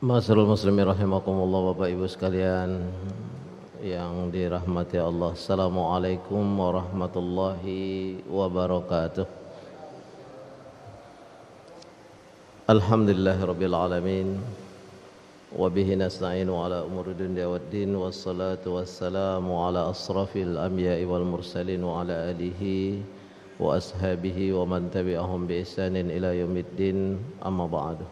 Ma'asyiral muslimin rahimakumullah, Bapak Ibu sekalian yang dirahmati Allah. Assalamualaikum warahmatullahi wabarakatuh. Alhamdulillahirabbil alamin wa bihi nasta'inu ala umuri dunya waddin, wassalatu wassalamu ala asrafil anbiya'i wal mursalin wa ala alihi wa ashabihi wa man tabi'ahum bi ihsanin ila yaumiddin, amma ba'du.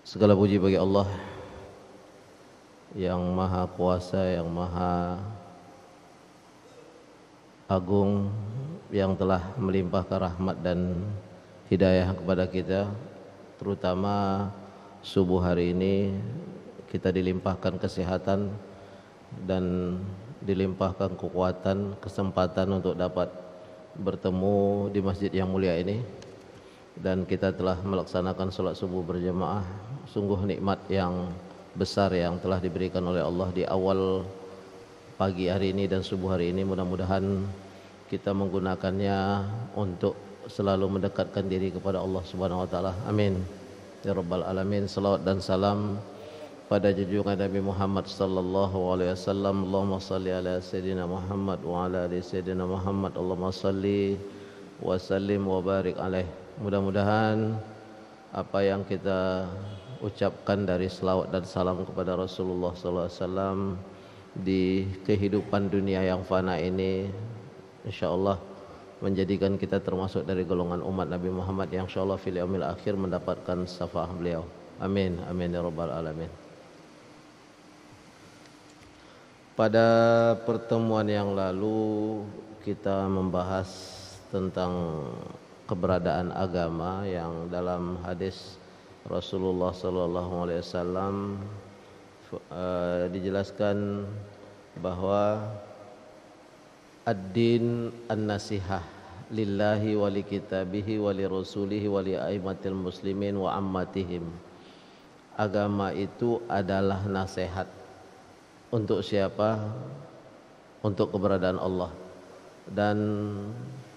Segala puji bagi Allah yang maha kuasa, yang maha agung, yang telah melimpahkan rahmat dan hidayah kepada kita. Terutama subuh hari ini kita dilimpahkan kesehatan dan dilimpahkan kekuatan, kesempatan untuk dapat bertemu di masjid yang mulia ini. Dan kita telah melaksanakan sholat subuh berjamaah. Sungguh nikmat yang besar yang telah diberikan oleh Allah di awal pagi hari ini dan subuh hari ini. Mudah-mudahan kita menggunakannya untuk selalu mendekatkan diri kepada Allah Subhanahu wa taala. Amin ya rabbal alamin. Salawat dan salam pada junjungan Nabi Muhammad sallallahu alaihi wasallam. Allahumma shalli ala sayidina Muhammad wa ala ali sayidina Muhammad. Allahumma shalli wa sallim wa barik alaihi. Mudah-mudahan apa yang kita ucapkan dari selawat dan salam kepada Rasulullah sallallahu alaihi wasallam di kehidupan dunia yang fana ini, insyaallah menjadikan kita termasuk dari golongan umat Nabi Muhammad yang insyaallah fil yaumil akhir mendapatkan syafaat beliau. Amin amin ya rabbal alamin. Pada pertemuan yang lalu kita membahas tentang keberadaan agama yang dalam hadis Rasulullah sallallahu alaihi wasallam dijelaskan bahwa ad-din an-nasihah lillahi wa li kitabihi wa li rasulihi wa li aimatil muslimin wa ammatihim. Agama itu adalah nasihat. Untuk siapa? Untuk keberadaan Allah dan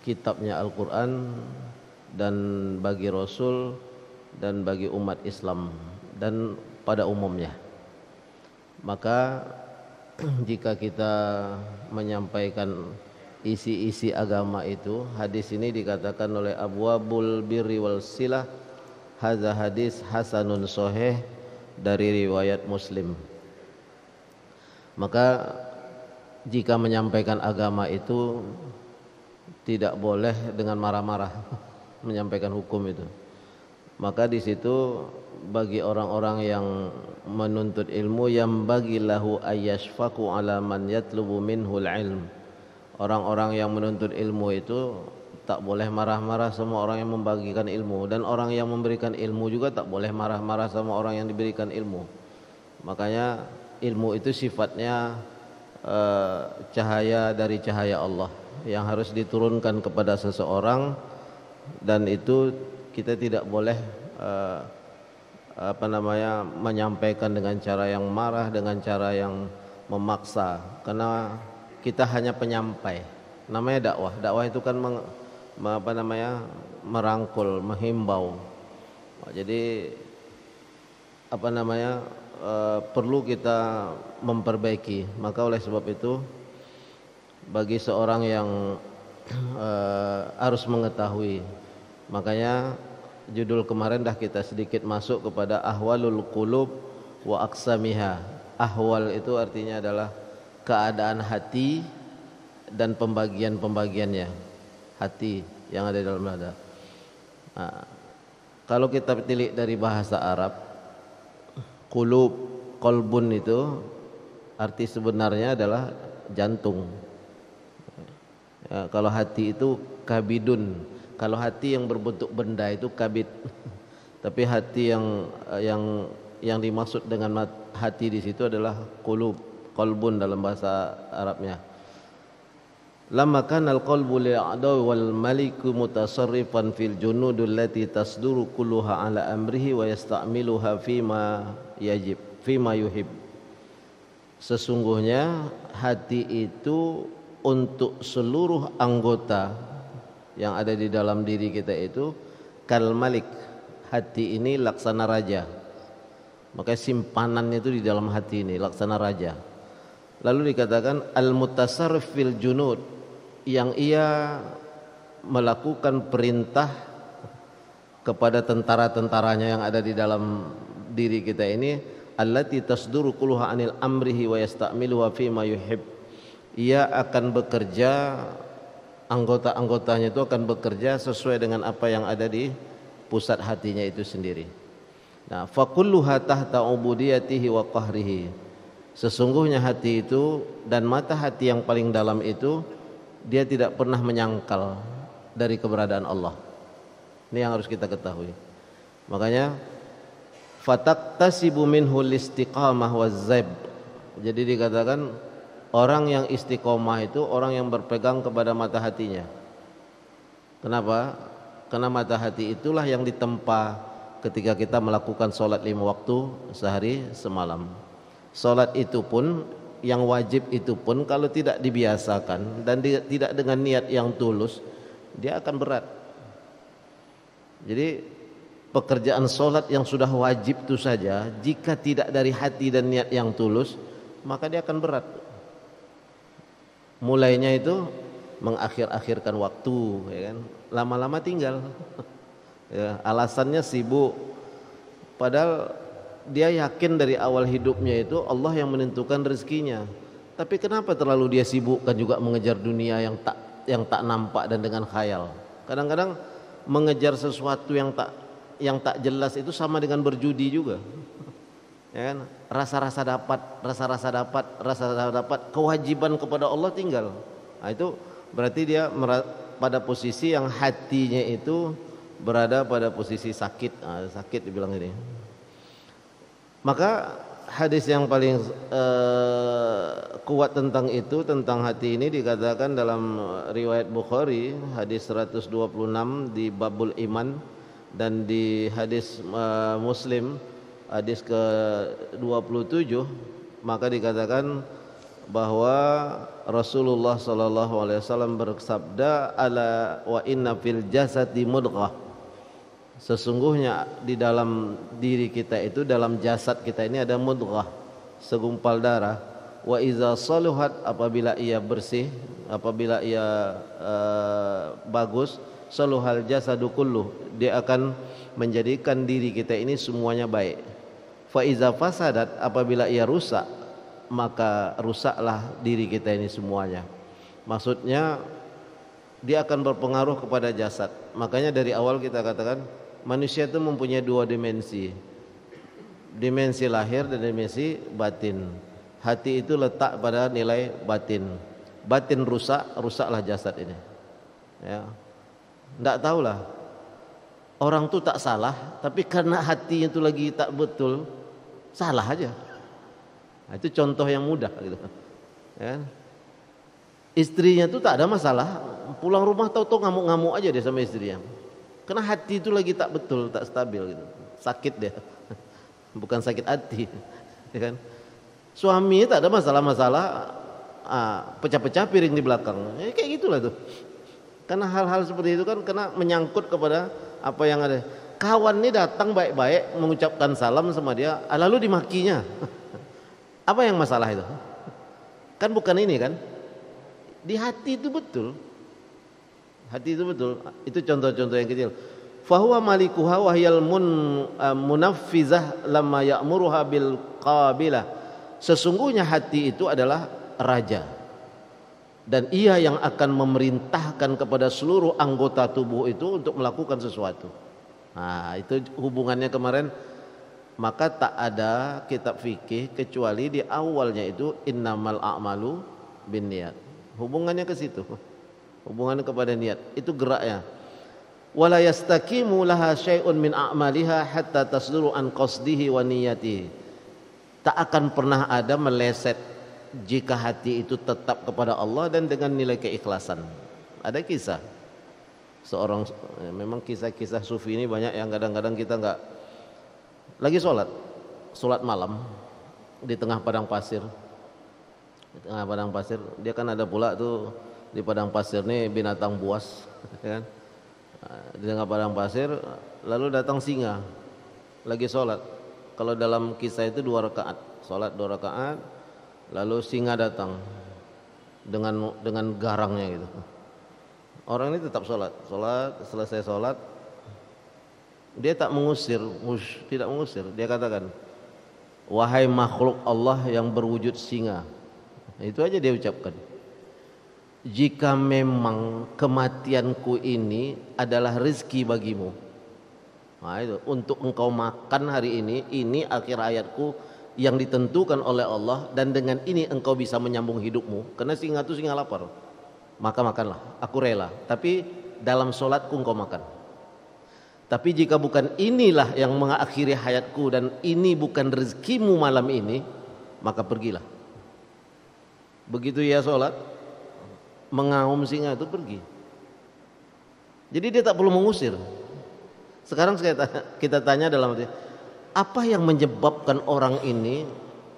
kitabnya Al-Quran, dan bagi Rasul dan bagi umat Islam dan pada umumnya. Maka jika kita menyampaikan isi-isi agama itu, hadis ini dikatakan oleh Abwabul Birri wal Silah, hadza hadis hasanun sahih dari riwayat Muslim. Maka jika menyampaikan agama itu tidak boleh dengan marah-marah menyampaikan hukum itu. Maka di situ bagi orang-orang yang menuntut ilmu, yang bagi lahu ayyashfaqu ala man yatlubu minhul ilm. Orang-orang yang menuntut ilmu itu tak boleh marah-marah sama orang yang membagikan ilmu, dan orang yang memberikan ilmu juga tak boleh marah-marah sama orang yang diberikan ilmu. Makanya ilmu itu sifatnya cahaya dari cahaya Allah yang harus diturunkan kepada seseorang, dan itu kita tidak boleh menyampaikan dengan cara yang marah, dengan cara yang memaksa, karena kita hanya penyampai. Namanya dakwah. Dakwah itu kan merangkul, menghimbau. Jadi perlu kita memperbaiki. Maka oleh sebab itu bagi seorang yang harus mengetahui, makanya judul kemarin dah kita sedikit masuk kepada ahwalul qulub wa aqsamiha. Ahwal itu artinya adalah keadaan hati dan pembagian-pembagiannya, hati yang ada dalam dada. Nah, kalau kita tilik dari bahasa Arab, qulub, qalbun itu arti sebenarnya adalah jantung. Ya, kalau hati itu kabidun. Kalau hati yang berbentuk benda itu kabid. Tapi hati yang dimaksud dengan hati di situ adalah qulub, qalbun dalam bahasa Arabnya. Lamma kana al-qalbu li'adawi wal maliku mutasarrifan fil junudul lati tasduru kulluha ala amrihi wa yasta'miluha fima yajib, fima yuhib. Sesungguhnya hati itu untuk seluruh anggota yang ada di dalam diri kita itu kal malik. hati ini laksana raja. Makanya simpanannya itu di dalam hati ini laksana raja. Lalu dikatakan al-mutasarrif fil junud, yang ia melakukan perintah kepada tentara-tentaranya yang ada di dalam diri kita ini, allati tasduru kulluha anil amrihi wa yasta'miluha fi ma yuhib. Ia akan bekerja, anggota-anggotanya itu akan bekerja sesuai dengan apa yang ada di pusat hatinya itu sendiri. Nah, fa kulluha tahta ubudiyatihi wa qahrihi. Sesungguhnya hati itu dan mata hati yang paling dalam itu, dia tidak pernah menyangkal dari keberadaan Allah. Ini yang harus kita ketahui. Makanya fataktasibu minhul istiqamah wazzab. Jadi dikatakan orang yang istiqomah itu orang yang berpegang kepada mata hatinya. Kenapa? Karena mata hati itulah yang ditempa ketika kita melakukan sholat 5 waktu sehari semalam. Sholat itu pun, yang wajib itu pun, kalau tidak dibiasakan dan tidak dengan niat yang tulus, dia akan berat. Jadi pekerjaan sholat yang sudah wajib itu saja, jika tidak dari hati dan niat yang tulus, maka dia akan berat. Mulainya itu mengakhir-akhirkan waktu, ya kan? Lama-lama tinggal. Ya, alasannya sibuk, padahal dia yakin dari awal hidupnya itu Allah yang menentukan rezekinya. Tapi kenapa terlalu dia sibukkan juga mengejar dunia yang tak nampak dan dengan khayal. Kadang-kadang mengejar sesuatu yang tak jelas itu sama dengan berjudi juga. Ya kan? Rasa-rasa dapat, kewajiban kepada Allah tinggal. Nah, itu berarti dia pada posisi yang hatinya itu berada pada posisi sakit. Nah, sakit dibilang ini. Maka hadis yang paling kuat tentang itu, tentang hati ini, dikatakan dalam riwayat Bukhari hadis 126 di Babul Iman, dan di hadis Muslim hadis ke-27, maka dikatakan bahwa Rasulullah SAW bersabda, ala wa inna fil jasadi mudghah. Sesungguhnya di dalam diri kita itu, dalam jasad kita ini ada mudghah, segumpal darah. Wa iza saluhat, apabila ia bersih, apabila ia bagus, saluhal jasadu kulluh, dia akan menjadikan diri kita ini semuanya baik. Fa iza fasadat, apabila ia rusak, maka rusaklah diri kita ini semuanya. Maksudnya dia akan berpengaruh kepada jasad. Makanya dari awal kita katakan manusia itu mempunyai 2 dimensi. Dimensi lahir dan dimensi batin. Hati itu letak pada nilai batin. Batin rusak, rusaklah jasad ini. Ya. Enggak tahulah. Orang itu tak salah, tapi karena hatinya itu lagi tak betul, salah aja. Nah, itu contoh yang mudah gitu. Ya. Istrinya itu tak ada masalah, pulang rumah tahu-tahu ngamuk-ngamuk aja dia sama istrinya. Karena hati itu lagi tak betul, tak stabil gitu. Sakit dia. Bukan sakit hati. Ya kan? Suami tak ada masalah-masalah, pecah-pecah piring di belakang. Kayak gitulah tuh. Karena hal-hal seperti itu kan kena menyangkut kepada apa yang ada. Kawan ini datang baik-baik mengucapkan salam sama dia, lalu dimakinya. Apa yang masalah itu? Kan bukan ini kan? Di hati itu betul. Hati itu betul. Itu contoh-contoh yang kecil. Fahuwa malikuha wa hiyal munaffizah lamma ya'muruha bil qabilah. Sesungguhnya hati itu adalah raja, dan ia yang akan memerintahkan kepada seluruh anggota tubuh itu untuk melakukan sesuatu. Nah, itu hubungannya kemarin. Maka tak ada kitab fikih kecuali di awalnya itu innamal a'malu binniyat. Hubungannya ke situ. Hubungannya kepada niat. Itu geraknya. Wala yastaqimu laha syai'un min a'maliha hatta tasduru an qasdihi wa niyatihi. Tak akan pernah ada meleset jika hati itu tetap kepada Allah dan dengan nilai keikhlasan. Ada kisah seorang, memang kisah-kisah sufi ini banyak yang kadang-kadang kita enggak. Lagi sholat malam di tengah padang pasir. Di tengah padang pasir, dia kan ada pula tuh di padang pasir nih binatang buas, kan? di tengah padang pasir, lalu datang singa lagi sholat. Kalau dalam kisah itu 2 rakaat, sholat 2 rakaat, lalu singa datang dengan garangnya gitu. Orang ini tetap sholat, selesai sholat, dia tak mengusir, tidak mengusir. Dia katakan, wahai makhluk Allah yang berwujud singa. Itu aja dia ucapkan. Jika memang kematianku ini adalah rezeki bagimu, nah itu, untuk engkau makan hari ini akhir hayatku yang ditentukan oleh Allah, dan dengan ini engkau bisa menyambung hidupmu. Karena singa itu singa lapar, maka makanlah, aku rela. Tapi dalam sholatku engkau makan. Tapi jika bukan inilah yang mengakhiri hayatku dan ini bukan rezekimu malam ini, maka pergilah. Begitu ia sholat, mengaum singa itu pergi. Jadi dia tak perlu mengusir. Sekarang kita tanya dalam hati, apa yang menyebabkan orang ini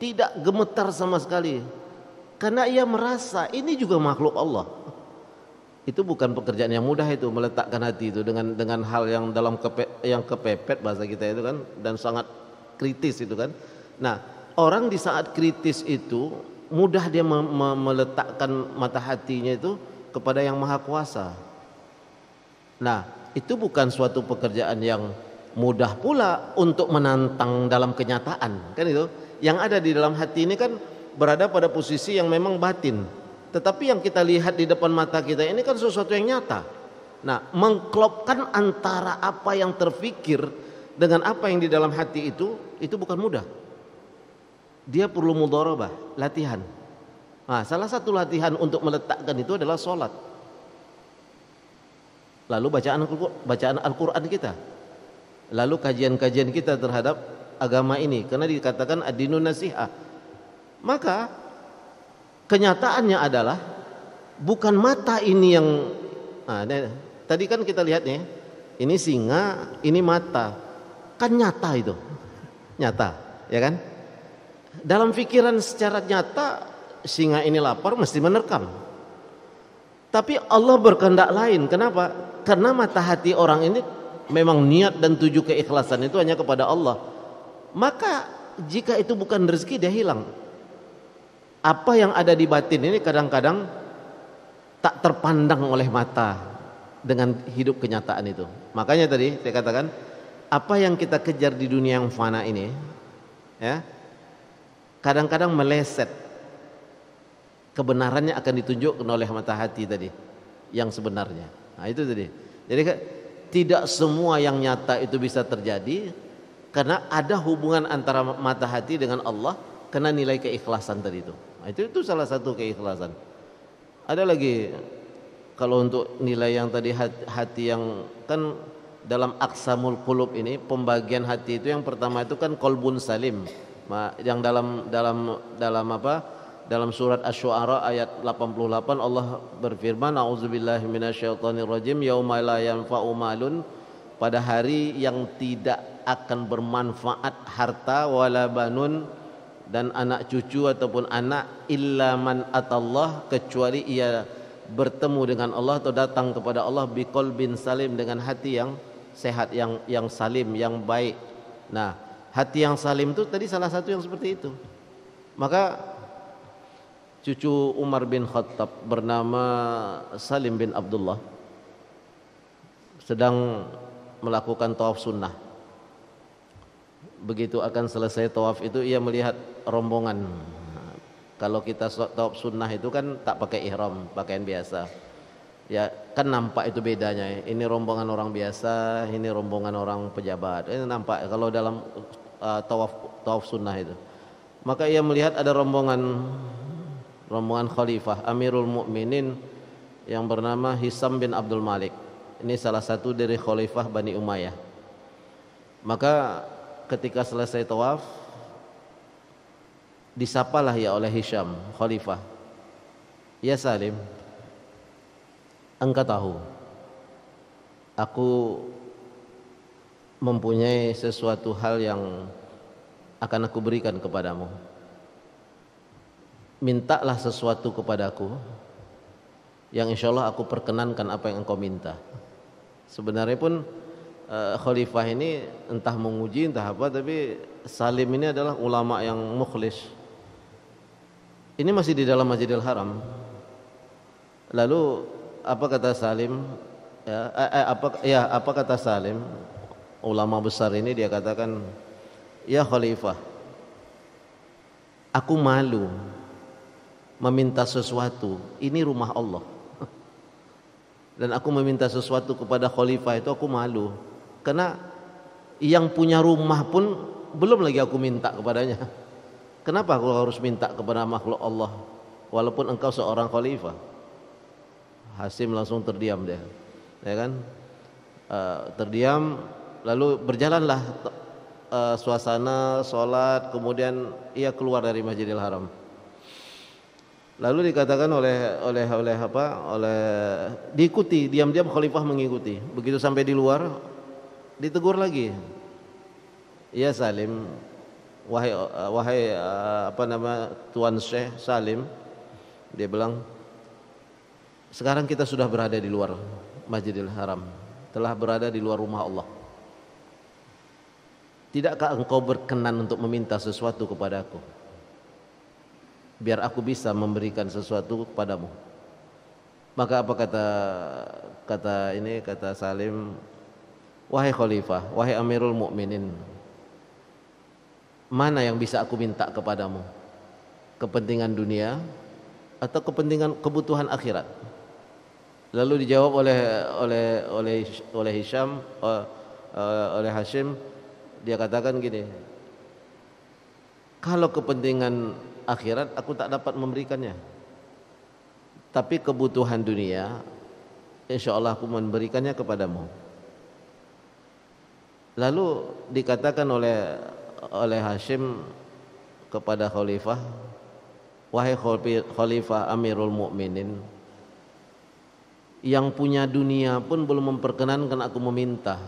tidak gemetar sama sekali? Karena ia merasa ini juga makhluk Allah. Itu bukan pekerjaan yang mudah itu, meletakkan hati itu dengan hal yang yang kepepet bahasa kita itu kan, dan sangat kritis itu kan. Nah, orang di saat kritis itu mudah dia meletakkan mata hatinya itu kepada yang maha kuasa. Nah, itu bukan suatu pekerjaan yang mudah pula untuk menantang dalam kenyataan, kan itu. Yang ada di dalam hati ini kan berada pada posisi yang memang batin. Tetapi yang kita lihat di depan mata kita ini kan sesuatu yang nyata. Nah, mengklopkan antara apa yang terfikir dengan apa yang di dalam hati itu bukan mudah. Dia perlu mudharabah, latihan. Nah, salah satu latihan untuk meletakkan itu adalah sholat. Lalu bacaan Al-Quran kita. Lalu kajian-kajian kita terhadap agama ini. Karena dikatakan ad-dinun nasihah. Maka kenyataannya adalah bukan mata ini yang tadi kan kita lihat nih, ini singa, ini mata, kan nyata itu, nyata, ya kan? Dalam pikiran secara nyata singa ini lapar mesti menerkam. Tapi Allah berkehendak lain. Kenapa? Karena mata hati orang ini memang niat dan tuju keikhlasan itu hanya kepada Allah. Maka jika itu bukan rezeki, dia hilang. Apa yang ada di batin ini kadang-kadang tak terpandang oleh mata dengan hidup kenyataan itu. Makanya tadi saya katakan, apa yang kita kejar di dunia yang fana ini, ya, kadang-kadang meleset. Kebenarannya akan ditunjukkan oleh mata hati tadi, yang sebenarnya. Nah itu tadi. Jadi tidak semua yang nyata itu bisa terjadi, karena ada hubungan antara mata hati dengan Allah, karena nilai keikhlasan tadi itu. Nah, itu salah satu keikhlasan. Ada lagi kalau untuk nilai yang tadi hati yang kan dalam aqsamul qulub ini, pembagian hati itu yang pertama itu kan qalbun salim. Yang dalam apa? Dalam surat Asy-Syu'ara ayat 88 Allah berfirman, a'udzubillahi minasyaitonirrajim, yauma la yanfa'u malun, pada hari yang tidak akan bermanfaat harta wala banun, dan anak cucu ataupun anak, illa man atallah, kecuali ia bertemu dengan Allah atau datang kepada Allah biqalbin salim, dengan hati yang sehat, yang salim, yang baik. Nah, hati yang salim itu tadi salah satu yang seperti itu. Maka cucu Umar bin Khattab bernama Salim bin Abdullah sedang melakukan tawaf sunnah. Begitu akan selesai tawaf itu, ia melihat rombongan. Kalau kita tawaf sunnah itu kan tak pakai ihram, pakaian biasa. Ya kan nampak itu bedanya. Ini rombongan orang biasa, ini rombongan orang pejabat. Ini nampak kalau dalam tawaf sunnah itu. Maka ia melihat ada rombongan khalifah Amirul Mukminin yang bernama Hisam bin Abdul Malik. Ini salah satu dari khalifah Bani Umayyah. Maka ketika selesai tawaf, disapalah ya oleh Hisham khalifah, ya Salim, engkau tahu aku mempunyai sesuatu hal yang akan aku berikan kepadamu. Mintalah sesuatu kepadaku yang insya Allah aku perkenankan apa yang engkau minta. Sebenarnya pun khalifah ini entah menguji entah apa, tapi Salim ini adalah ulama yang mukhlis. Ini masih di dalam Masjidil Haram. Lalu apa kata Salim? Apa kata Salim? Ulama besar ini dia katakan, ya khalifah, aku malu meminta sesuatu. Ini rumah Allah. Dan aku meminta sesuatu kepada khalifah itu aku malu. Karena yang punya rumah pun belum lagi aku minta kepadanya. Kenapa aku harus minta kepada makhluk Allah walaupun engkau seorang khalifah? Hasim langsung terdiam dia, ya kan? Terdiam, lalu berjalanlah suasana sholat, kemudian ia keluar dari Masjidil Haram. Lalu dikatakan diikuti, diam-diam khalifah mengikuti. Begitu sampai di luar, ditegur lagi. Ya Salim, wahai Tuan Syekh Salim, dia bilang, sekarang kita sudah berada di luar Masjidil Haram, telah berada di luar rumah Allah. Tidakkah engkau berkenan untuk meminta sesuatu kepadaku, biar aku bisa memberikan sesuatu kepadamu? Maka apa kata Salim, wahai khalifah, wahai Amirul Mukminin, mana yang bisa aku minta kepadamu? Kepentingan dunia atau kebutuhan akhirat? Lalu dijawab oleh Hashim, dia katakan gini, kalau kepentingan akhirat aku tak dapat memberikannya, tapi kebutuhan dunia insya Allah aku memberikannya kepadamu. Lalu dikatakan oleh Hashim kepada khalifah, wahai khalifah Amirul Mukminin, yang punya dunia pun belum memperkenankan aku meminta,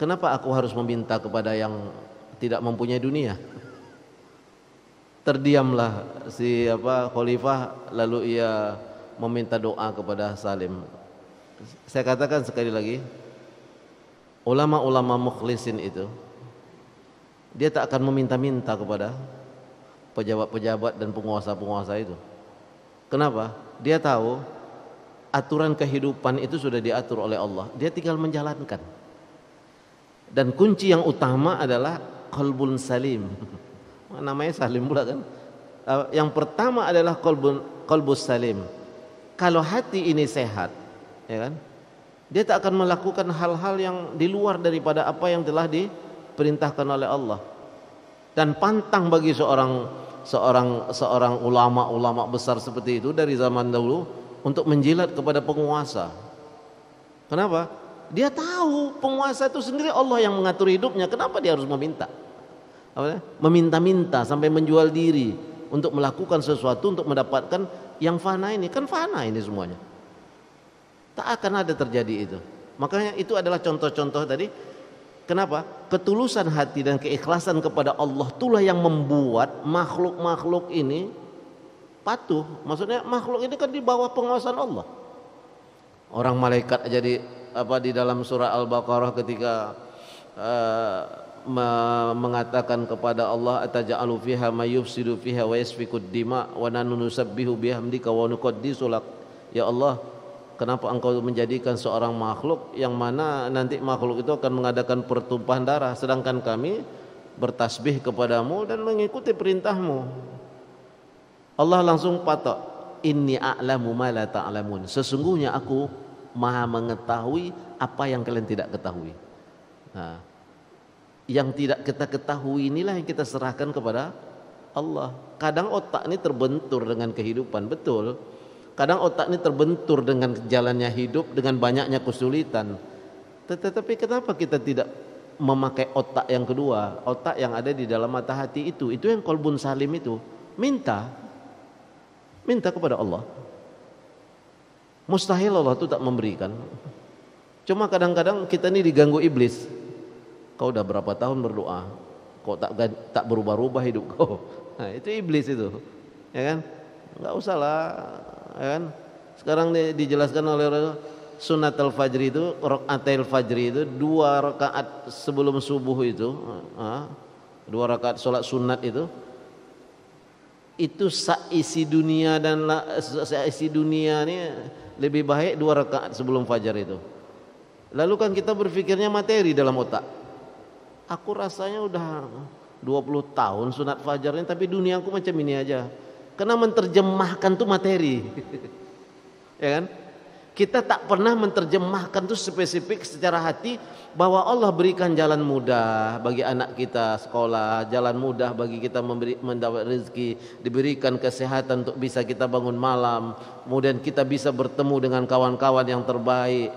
kenapa aku harus meminta kepada yang tidak mempunyai dunia? Terdiamlah si khalifah, lalu ia meminta doa kepada Salim. Saya katakan sekali lagi, ulama-ulama mukhlisin itu dia tak akan meminta-minta kepada pejabat-pejabat dan penguasa-penguasa itu. Kenapa? Dia tahu aturan kehidupan itu sudah diatur oleh Allah, dia tinggal menjalankan. Dan kunci yang utama adalah qalbun salim. Namanya salim pula kan. Yang pertama adalah qalbus salim. Kalau hati ini sehat, ya kan, dia tak akan melakukan hal-hal yang di luar daripada apa yang telah diperintahkan oleh Allah. Dan pantang bagi seorang ulama besar seperti itu dari zaman dahulu untuk menjilat kepada penguasa. Kenapa? Dia tahu penguasa itu sendiri Allah yang mengatur hidupnya. Kenapa dia harus meminta? Meminta-minta sampai menjual diri untuk melakukan sesuatu untuk mendapatkan yang fana ini. Kan fana ini semuanya, tak akan ada terjadi itu. Makanya itu adalah contoh-contoh tadi. Kenapa? Ketulusan hati dan keikhlasan kepada Allah itulah yang membuat makhluk-makhluk ini patuh. Maksudnya makhluk ini kan di bawah pengawasan Allah. Orang malaikat aja di dalam surah Al-Baqarah ketika mengatakan kepada Allah, ataj'alu fiha may yufsidu fiha wa yasfikud dima wa nahnu nusabbihu bihamdika wa nuqaddisu lak. Ya Allah, kenapa engkau menjadikan seorang makhluk yang mana nanti makhluk itu akan mengadakan pertumpahan darah, sedangkan kami bertasbih kepadamu dan mengikuti perintahmu. Allah langsung patok, inni a'lamu ma la ta'lamun, sesungguhnya aku maha mengetahui apa yang kalian tidak ketahui. Nah, yang tidak kita ketahui inilah yang kita serahkan kepada Allah. Kadang otak ini terbentur dengan kehidupan, betul. Kadang otak ini terbentur dengan jalannya hidup, dengan banyaknya kesulitan. Tetapi kenapa kita tidak memakai otak yang kedua, otak yang ada di dalam mata hati itu yang qalbun salim itu. Minta kepada Allah. Mustahil Allah itu tak memberikan. Cuma kadang-kadang kita ini diganggu iblis. Kau udah berapa tahun berdoa, kok tak berubah-ubah hidup kau? Nah, itu iblis itu, ya kan? Enggak usah lah, ya kan? Sekarang dijelaskan oleh Rasul, sunnatul fajri itu, rakaatil fajri itu 2 rakaat sebelum subuh itu, 2 rakaat sholat sunat itu seisi dunia dan seisi dunia ini lebih baik 2 rakaat sebelum fajar itu. Lalu kan kita berpikirnya materi dalam otak. Aku rasanya udah 20 tahun sunat fajarnya tapi duniaku macam ini aja. Karena menerjemahkan tuh materi. Ya kan? Kita tak pernah menerjemahkan tuh spesifik secara hati bahwa Allah berikan jalan mudah bagi anak kita sekolah, jalan mudah bagi kita mendapat rezeki, diberikan kesehatan untuk bisa kita bangun malam, kemudian kita bisa bertemu dengan kawan-kawan yang terbaik.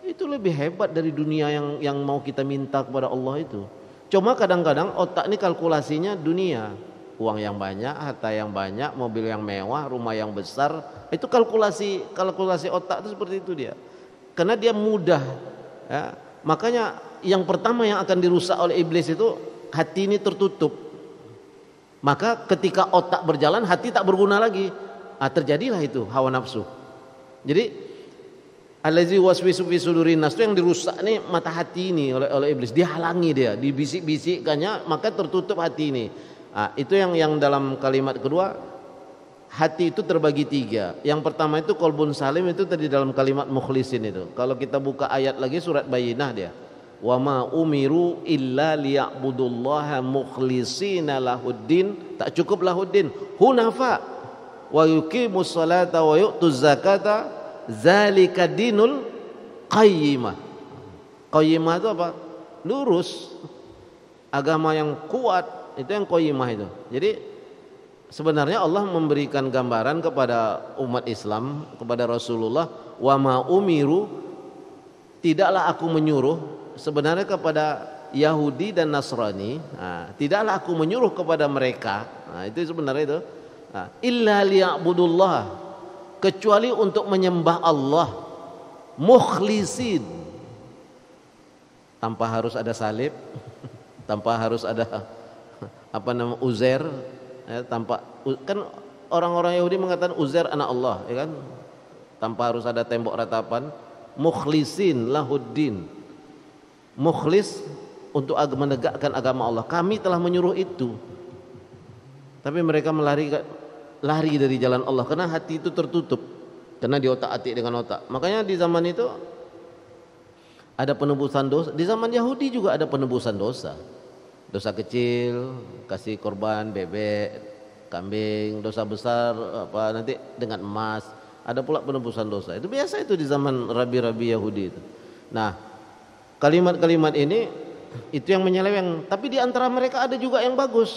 Itu lebih hebat dari dunia yang mau kita minta kepada Allah itu. Cuma kadang-kadang otak ini kalkulasinya dunia, uang yang banyak, harta yang banyak, mobil yang mewah, rumah yang besar. Itu kalkulasi otak itu seperti itu dia. Karena dia mudah, ya. Makanya yang pertama yang akan dirusak oleh iblis itu hati ini tertutup. Maka ketika otak berjalan, hati tak berguna lagi. Terjadilah itu hawa nafsu. Jadi allazi waswisu fi sudurin nas, itu yang dirusak nih mata hati ini oleh iblis. Dihalangi dia, dibisik-bisikkannya, maka tertutup hati ini. Itu yang dalam kalimat kedua, hati itu terbagi 3. Yang pertama itu qalbun salim, itu tadi dalam kalimat mukhlisin itu. Kalau kita buka ayat lagi surat Bayyinah dia, wa ma umiru illa liya'budullaha mukhlishina lahuddin, tak cukup lahuddin, hunafa wa yuqimus salata wa yu'tuz zakata, zalika dinul qayyimah. Qayyimah itu apa? Lurus, agama yang kuat, itu yang qayyimah itu. Jadi sebenarnya Allah memberikan gambaran kepada umat Islam, kepada Rasulullah, wa ma umiru, tidaklah aku menyuruh, sebenarnya kepada Yahudi dan Nasrani, tidaklah aku menyuruh kepada mereka, itu sebenarnya itu, illa liya'budullah, kecuali untuk menyembah Allah, mukhlisin, tanpa harus ada salib, tanpa harus ada Uzair, ya, tanpa, kan orang-orang Yahudi mengatakan Uzair anak Allah, ya kan, tanpa harus ada tembok ratapan. Mukhlisin lahuddin, mukhlis untuk menegakkan agama Allah. Kami telah menyuruh itu, tapi mereka lari dari jalan Allah karena hati itu tertutup, karena diotak-atik dengan otak. Makanya di zaman itu ada penebusan dosa. Di zaman Yahudi juga ada penebusan dosa. Dosa kecil kasih korban bebek, kambing, dosa besar nanti dengan emas. Ada pula penebusan dosa. Itu biasa itu di zaman rabi-rabi Yahudi itu. Nah, kalimat-kalimat ini itu yang menyeleweng, tapi di antara mereka ada juga yang bagus.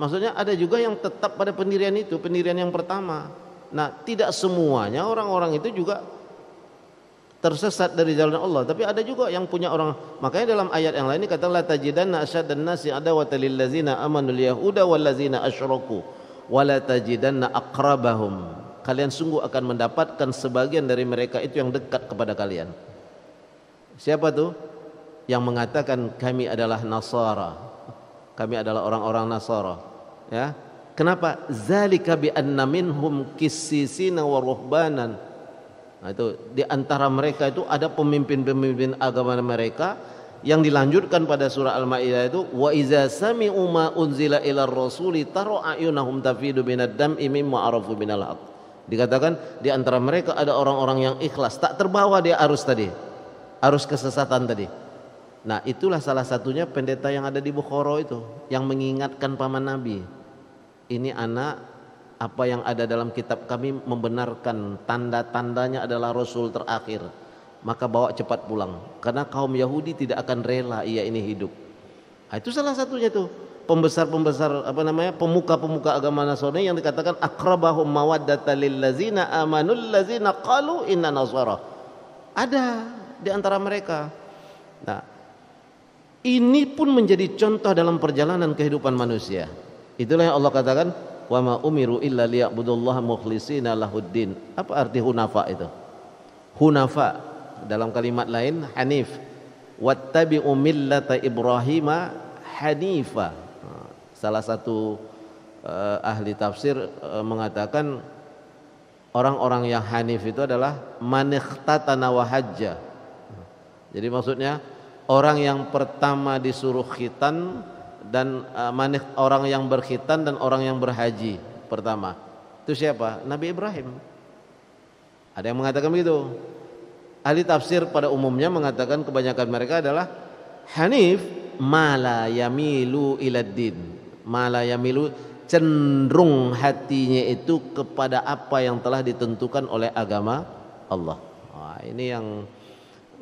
Maksudnya ada juga yang tetap pada pendirian itu, pendirian yang pertama. Nah, tidak semuanya orang-orang itu juga tersesat dari jalan Allah, tapi ada juga yang punya orang. Makanya dalam ayat yang lain ini kata la tajidanna asyaddan nasi adawatan lil ladzina amanu yahuda wal ladzina asyraku wa la tajidanna aqrabahum, kalian sungguh akan mendapatkan sebagian dari mereka itu yang dekat kepada kalian. Siapa tuh? Yang mengatakan kami adalah Nasara, kami adalah orang-orang Nasara, ya. Kenapa? Zalika bi anna minhum qissisina wa ruhbanan. Nah, itu di antara mereka itu ada pemimpin-pemimpin agama mereka, yang dilanjutkan pada surah Al-Maidah itu wa iza sami'u ma unzila ilar rasuli tara ayunahum tafidu minad dam'i mimma arafu minal haq. Dikatakan di antara mereka ada orang-orang yang ikhlas, tak terbawa dia arus kesesatan tadi. Nah, itulah salah satunya pendeta yang ada di Bukhara itu yang mengingatkan paman Nabi, ini anak, apa yang ada dalam kitab kami membenarkan, tanda-tandanya adalah Rasul terakhir, maka bawa cepat pulang, karena kaum Yahudi tidak akan rela ia ini hidup. Itu salah satunya tuh pembesar-pembesar pemuka-pemuka agama Nasrani yang dikatakan aqrabahum mawaddatan lil ladzina amanul ladzina qalu inna nasara. Ada di antara mereka. Nah, ini pun menjadi contoh dalam perjalanan kehidupan manusia. Itulah yang Allah katakan wa ma umiru illa liya'budullaha mukhlishina lahuddin. Apa arti hunafa itu? Hunafa dalam kalimat lain hanif, wattabi'u millata Ibrahima hanifa. Salah satu ahli tafsir mengatakan orang-orang yang hanif itu adalah man ikhtatana wa hajja. Jadi maksudnya orang yang pertama disuruh khitan dan orang yang berkhitan dan orang yang berhaji pertama. Itu siapa? Nabi Ibrahim. Ada yang mengatakan begitu. Ahli tafsir pada umumnya mengatakan kebanyakan mereka adalah hanif mala yamilu iladdin. Mala yamilu cenderung hatinya itu kepada apa yang telah ditentukan oleh agama Allah. Wah, ini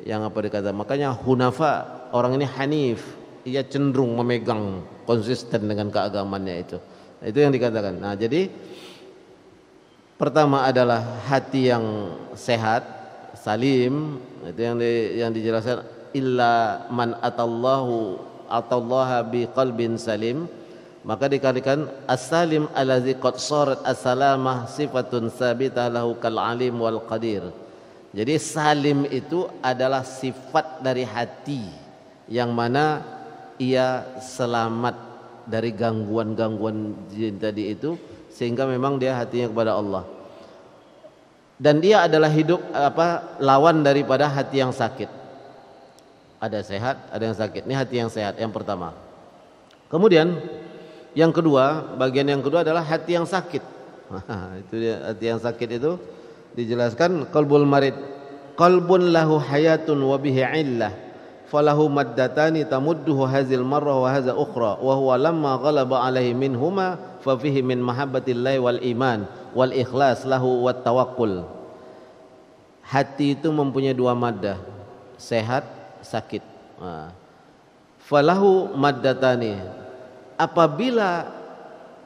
yang apa dikata, makanya hunafa, orang ini hanif, ia cenderung memegang konsisten dengan keagamannya itu. Itu yang dikatakan. Nah, jadi pertama adalah hati yang sehat, salim, itu yang dijelaskan illa man atallaha biqalbin salim. Maka dikatakan as-salim allazi qad sarat as-salamah sifatun sabitah lahu kal alim wal qadir. Jadi salim itu adalah sifat dari hati yang mana ia selamat dari gangguan-gangguan jin tadi itu, sehingga memang dia hatinya kepada Allah. Dan dia adalah hidup lawan daripada hati yang sakit. Ada sehat, ada yang sakit. Ini hati yang sehat yang pertama. Kemudian yang kedua, bagian yang kedua adalah hati yang sakit. Itu dia, hati yang sakit itu dijelaskan qalbul marid, qalbun lahu hayatun wa bihi illah falahu maddatani tamudduhu hazil marrah wa haza ukhra wa huwa lamma ghalaba alaihi minhuma fa fihi min mahabbatillahi wal iman wal ikhlas lahu wat tawakkul. Hati itu mempunyai dua maddah, sehat, sakit. Falahu maddatani, apabila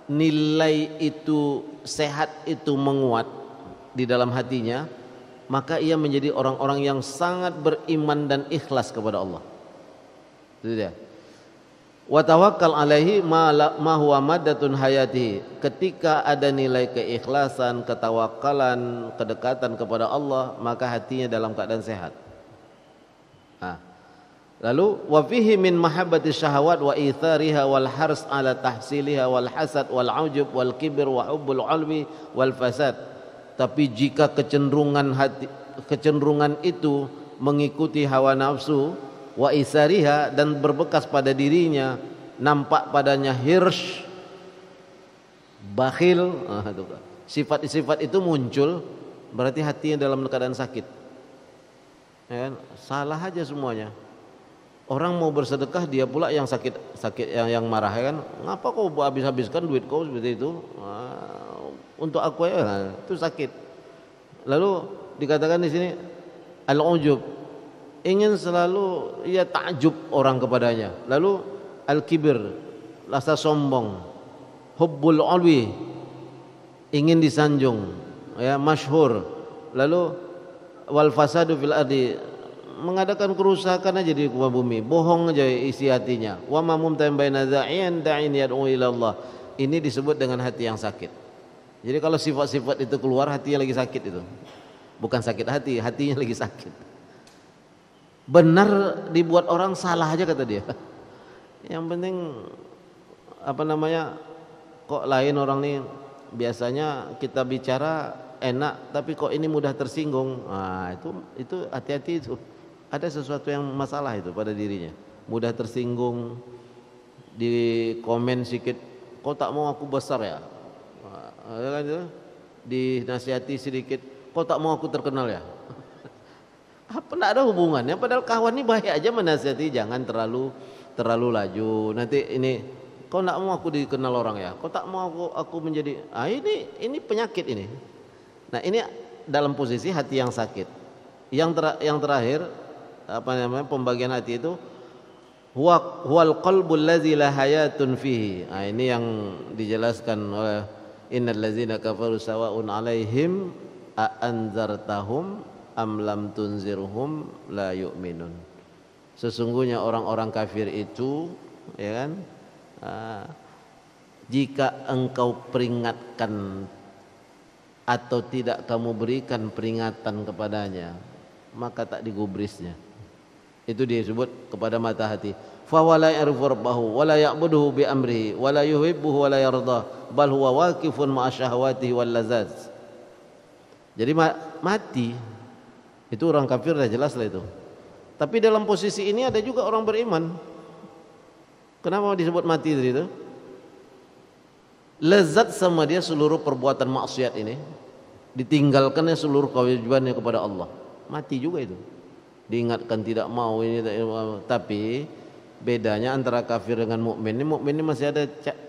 nilai itu sehat itu menguat di dalam hatinya, maka ia menjadi orang-orang yang sangat beriman dan ikhlas kepada Allah. Itu dia. Wa tawakkal alaihi ma huwa maddatun hayati. Ketika ada nilai keikhlasan, ketawakalan, kedekatan kepada Allah, maka hatinya dalam keadaan sehat. Lalu wa fihi min mahabbati syahawat wa ithariha wal hars ala tahsiliha wal hasad wal ujub wal kibir wa hubbul ulwi wal fasad. Tapi jika kecenderungan itu mengikuti hawa nafsu wa isariha dan berbekas pada dirinya, nampak padanya hirsh, bakhil, sifat-sifat itu muncul, berarti hatinya dalam keadaan sakit. Ya kan? Salah aja semuanya. Orang mau bersedekah, dia pula yang sakit yang marah, ya kan? Ngapa kau habis-habiskan duit kau seperti itu? Untuk aku ya, itu sakit. Lalu dikatakan di sini al-ujub, ingin selalu ia takjub orang kepadanya. Lalu al-kibir, rasa sombong. Hubbul ulwi, ingin disanjung, ya, masyhur. Lalu wal fasadu fil ardi, mengadakan kerusakan aja di muka bumi, bohong aja isi hatinya. Wa ma mumtain baina da'iyan da'in yad'u ila Allah. Ini disebut dengan hati yang sakit. Jadi kalau sifat-sifat itu keluar, hatinya lagi sakit itu. Bukan sakit hati, hatinya lagi sakit. Benar dibuat orang salah aja kata dia. Yang penting kok lain orang nih, biasanya kita bicara enak tapi kok ini mudah tersinggung. Nah, itu hati-hati itu. Ada sesuatu yang masalah itu pada dirinya. Mudah tersinggung, di komen sedikit, kok tak mau aku besar ya? Dinasihati sedikit, kok tak mau aku terkenal ya? Apa enggak ada hubungannya? Padahal kawan ini baik aja menasihati, jangan terlalu laju. Nanti ini, kok enggak mau aku dikenal orang ya? Kok tak mau aku menjadi, ini penyakit ini. Nah, ini dalam posisi hati yang sakit. Yang terakhir pembagian hati itu huwal qalbul ladzi la hayatun fihi. Nah, ini yang dijelaskan oleh innal ladzina kafaru sawa'un 'alaihim a anzartahum am lam tunzirhum la yu'minun. Sesungguhnya orang-orang kafir itu, ya kan, jika engkau peringatkan atau tidak kamu berikan peringatan kepadanya, maka tak digubrisnya. Itu disebut kepada mata hati. Fa wala ya'rifu rabbahu wala ya'buduhu bi amrihi wala yuhibbuhu wala yarda bal huwa waqifun ma'a syahawatihi wal lazaz. Jadi mati itu orang kafir dah jelas lah itu. Tapi dalam posisi ini ada juga orang beriman. Kenapa disebut mati tadi itu? Lezat sama dia seluruh perbuatan maksiat ini, ditinggalkannya seluruh kewajibannya kepada Allah. Mati juga itu. Diingatkan tidak mau ini, tapi bedanya antara kafir dengan mukmin ini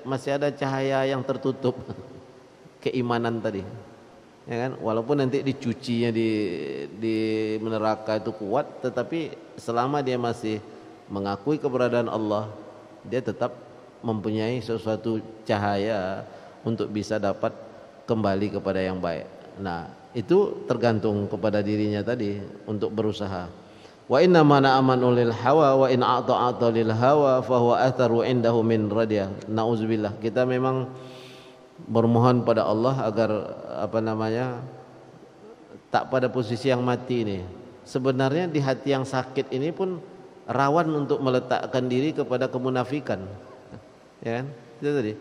masih ada cahaya yang tertutup keimanan tadi. Ya kan? Walaupun nanti dicucinya di neraka itu kuat, tetapi selama dia masih mengakui keberadaan Allah, dia tetap mempunyai sesuatu cahaya untuk bisa dapat kembali kepada yang baik. Nah, itu tergantung kepada dirinya tadi untuk berusaha. Wa inna mana amanu lil hawa wa in a'ta lil hawa fa huwa atharu indahu min radya. Nauzubillah. Kita memang bermohon pada Allah agar tak pada posisi yang mati ini. Sebenarnya di hati yang sakit ini pun rawan untuk meletakkan diri kepada kemunafikan. Ya kan? Itu tadi.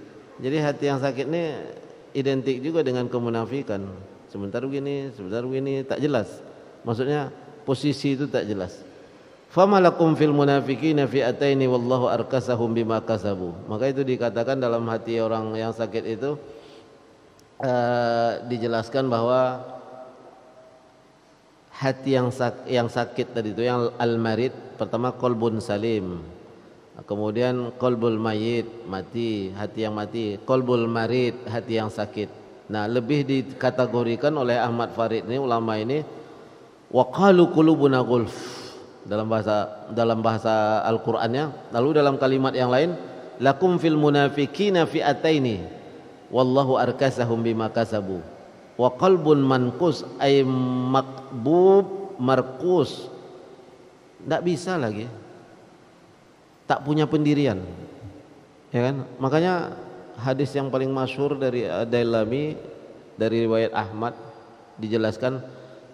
Jadi hati yang sakit ini identik juga dengan kemunafikan. Sebentar begini, tak jelas. Maksudnya posisi itu tak jelas. Famalakum fil munafiqina fi'ataini wallahu arkasahum bima kasabu. Maka itu dikatakan dalam hati orang yang sakit itu dijelaskan bahwa hati yang sakit tadi itu yang al-marid, pertama qalbun salim. Kemudian qalbul mayyit, mati, hati yang mati. Qalbul marid, hati yang sakit. Nah, lebih dikategorikan oleh Ahmad Farid ini, ulama ini, wa qalu qulubuna gulf dalam bahasa Al-Qur'annya. Lalu dalam kalimat yang lain, lakum fil munafiqina fi'ataini wallahu arkasahum bima kasabu. Wa qalbun manqus ay maqbub marqus. Enggak bisa lagi. Tak punya pendirian. Ya kan? Makanya hadis yang paling masyhur dari Ad-Dailami dari riwayat Ahmad dijelaskan,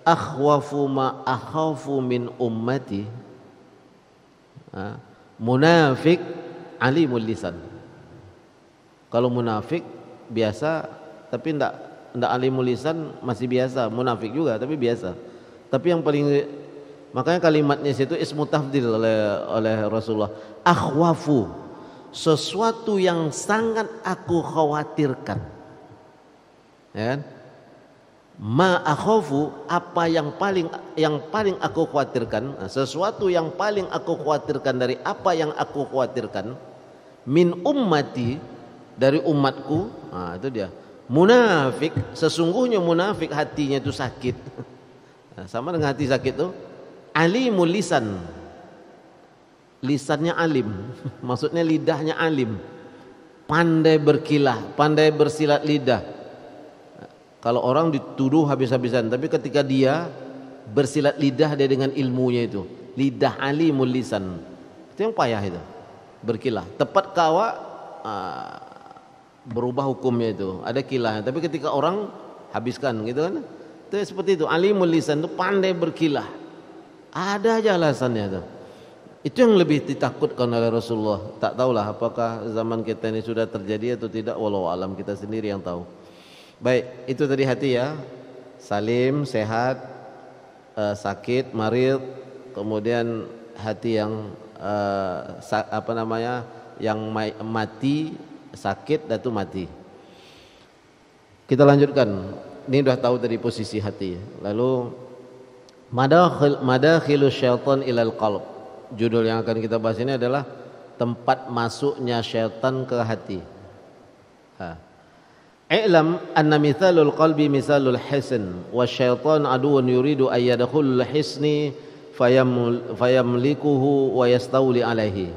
akhwafu ma akhafu min ummati munafik alimul lisan. Kalau munafik biasa tapi ndak alimul lisan masih biasa, munafik juga tapi biasa. Tapi yang paling, makanya kalimatnya situ ismu tafdil oleh Rasulullah, akhwafu, sesuatu yang sangat aku khawatirkan. Ya kan? Ma akhafu, apa yang paling aku khawatirkan, sesuatu yang paling aku khawatirkan dari apa yang aku khawatirkan, min ummati, dari umatku. Nah, itu dia. Munafik, sesungguhnya munafik hatinya itu sakit. Nah, sama dengan hati sakit itu alimul lisan. Lisannya alim, maksudnya lidahnya alim. Pandai berkilah, pandai bersilat lidah. Kalau orang dituduh habis-habisan, tapi ketika dia bersilat lidah dia dengan ilmunya itu, lidah alimul lisan, itu yang payah itu, berkilah. Tepat kawa berubah hukumnya itu, ada kilahnya. Tapi ketika orang habiskan gitu kan, itu seperti itu. Alimul lisan itu pandai berkilah, ada aja alasannya itu. Itu yang lebih ditakutkan oleh Rasulullah. Tak tahulah apakah zaman kita ini sudah terjadi atau tidak, walau alam, kita sendiri yang tahu. Baik, itu tadi hati ya, salim, sehat, sakit, marid, kemudian hati yang yang mati, sakit, dan itu mati. Kita lanjutkan. Ini sudah tahu tadi posisi hati. Lalu madakhilu syaitan ilal qalb. Judul yang akan kita bahas ini adalah tempat masuknya syaitan ke hati. I'lam anna mithalul qalbi mithalul hisn wa syaitan aduun yuridu an yadkhulul hisni fayamlikuhu wa yastawli alaihi.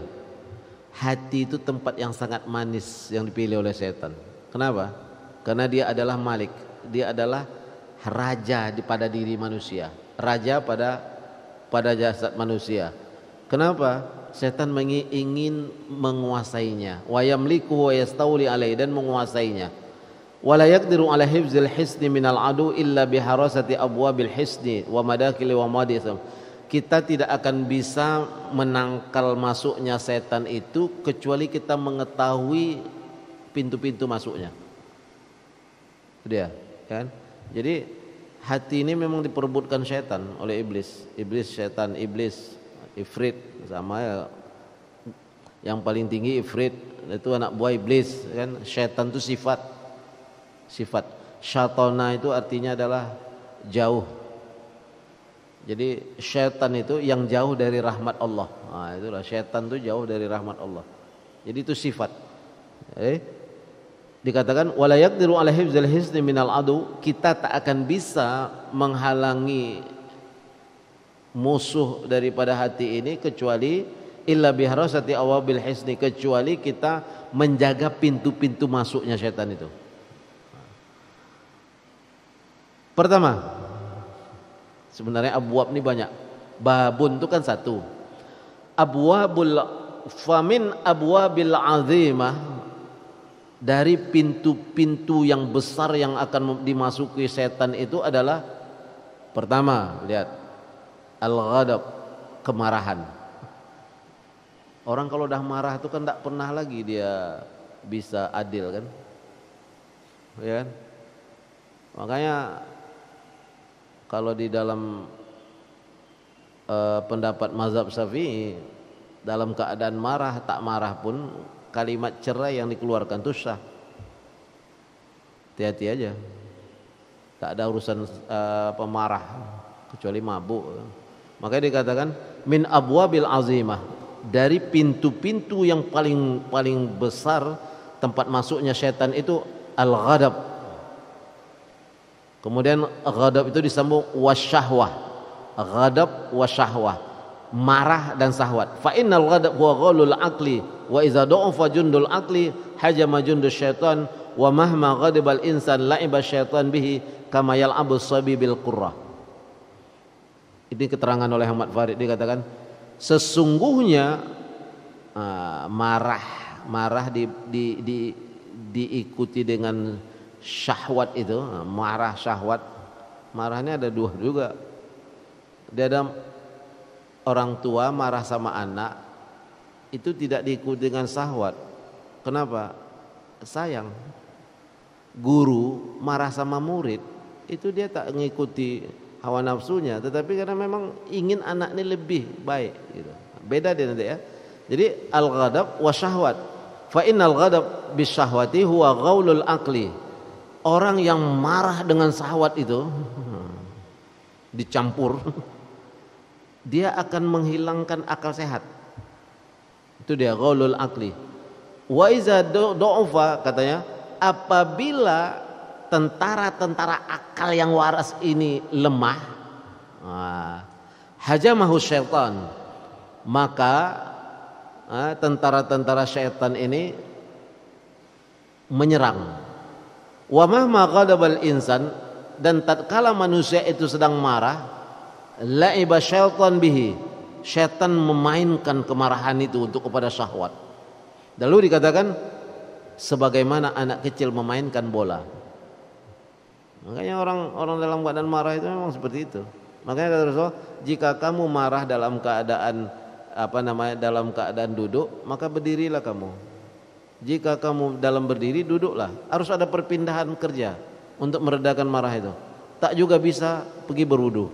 Hati itu tempat yang sangat manis yang dipilih oleh setan. Kenapa? Karena dia adalah malik, dia adalah raja pada diri manusia, raja pada jasad manusia. Kenapa? Setan ingin menguasainya. Wa yamliku wa yastawli alaihi, dan menguasainya. Wala yaqdiru ala hifzil hisni minal adu illa biharasati abwabil hisni wa madakili wa madisam. Kita tidak akan bisa menangkal masuknya setan itu kecuali kita mengetahui pintu-pintu masuknya. Itu dia, kan? Jadi hati ini memang diperebutkan setan oleh iblis. Iblis, ifrit, sama ya, yang paling tinggi ifrit itu anak buah iblis kan. Setan itu sifat syatona itu artinya adalah jauh. Jadi setan itu yang jauh dari rahmat Allah. Nah, itulah setan itu jauh dari rahmat Allah. Jadi itu sifat. Dikatakan wala yaqdiru ala hifdzil hisni minal adu, kita tak akan bisa menghalangi musuh daripada hati ini kecuali illa biharasati awabil hisni, kecuali kita menjaga pintu-pintu masuknya setan itu. Pertama, sebenarnya abwab ini banyak. Babun itu kan satu. Abwabul famin abwabil azimah, dari pintu-pintu yang besar yang akan dimasuki setan itu adalah pertama, lihat, al-ghadab, kemarahan. Orang kalau udah marah itu kan tidak pernah lagi dia bisa adil kan, ya kan? Makanya kalau di dalam pendapat mazhab Syafi'i, dalam keadaan marah tak marah pun kalimat cerai yang dikeluarkan itu sah. Hati-hati aja, tak ada urusan pemarah kecuali mabuk. Makanya dikatakan min abwabil azimah, dari pintu-pintu yang paling besar tempat masuknya setan itu al-ghadab. Kemudian ghadab itu disambung wasyahwah. Ghadab wasyahwah, marah dan syahwat. Fa innal ghadab huwa ghaulul aqli wa idza da'afa jundul aqli hajama jundus syaitan wa mahma ghadibal insan la'iba syaitan bihi kama yal'abu sabi bil qurrah. Ini keterangan oleh Ahmad Farid, dikatakan sesungguhnya marah diikuti dengan syahwat itu, marah syahwat. Marahnya ada dua juga. Dia ada orang tua marah sama anak, itu tidak diikuti dengan syahwat. Kenapa? Sayang. Guru marah sama murid, itu dia tak mengikuti hawa nafsunya, tetapi karena memang ingin anak ini lebih baik gitu. Beda dia nanti ya. Jadi al-ghadab wa syahwat. Fa innal ghadab bisyahwati huwa ghaulul aqli. Orang yang marah dengan syahwat itu dicampur, dia akan menghilangkan akal sehat. Itu dia ghaulul aqli. Wa iza du'ufa, katanya apabila tentara-tentara akal yang waras ini lemah, hajamahu syaitan, maka tentara-tentara syaitan ini menyerang. Wa mahma ghadabal insan, dan tatkala manusia itu sedang marah, la'iba syaitan bihi, syaitan memainkan kemarahan itu untuk kepada syahwat. Lalu dikatakan sebagaimana anak kecil memainkan bola. Makanya orang dalam keadaan marah itu memang seperti itu. Makanya kata Rasul, jika kamu marah dalam keadaan dalam keadaan duduk, maka berdirilah kamu. Jika kamu dalam berdiri, duduklah. Harus ada perpindahan kerja untuk meredakan marah itu. Tak juga bisa pergi berwudu,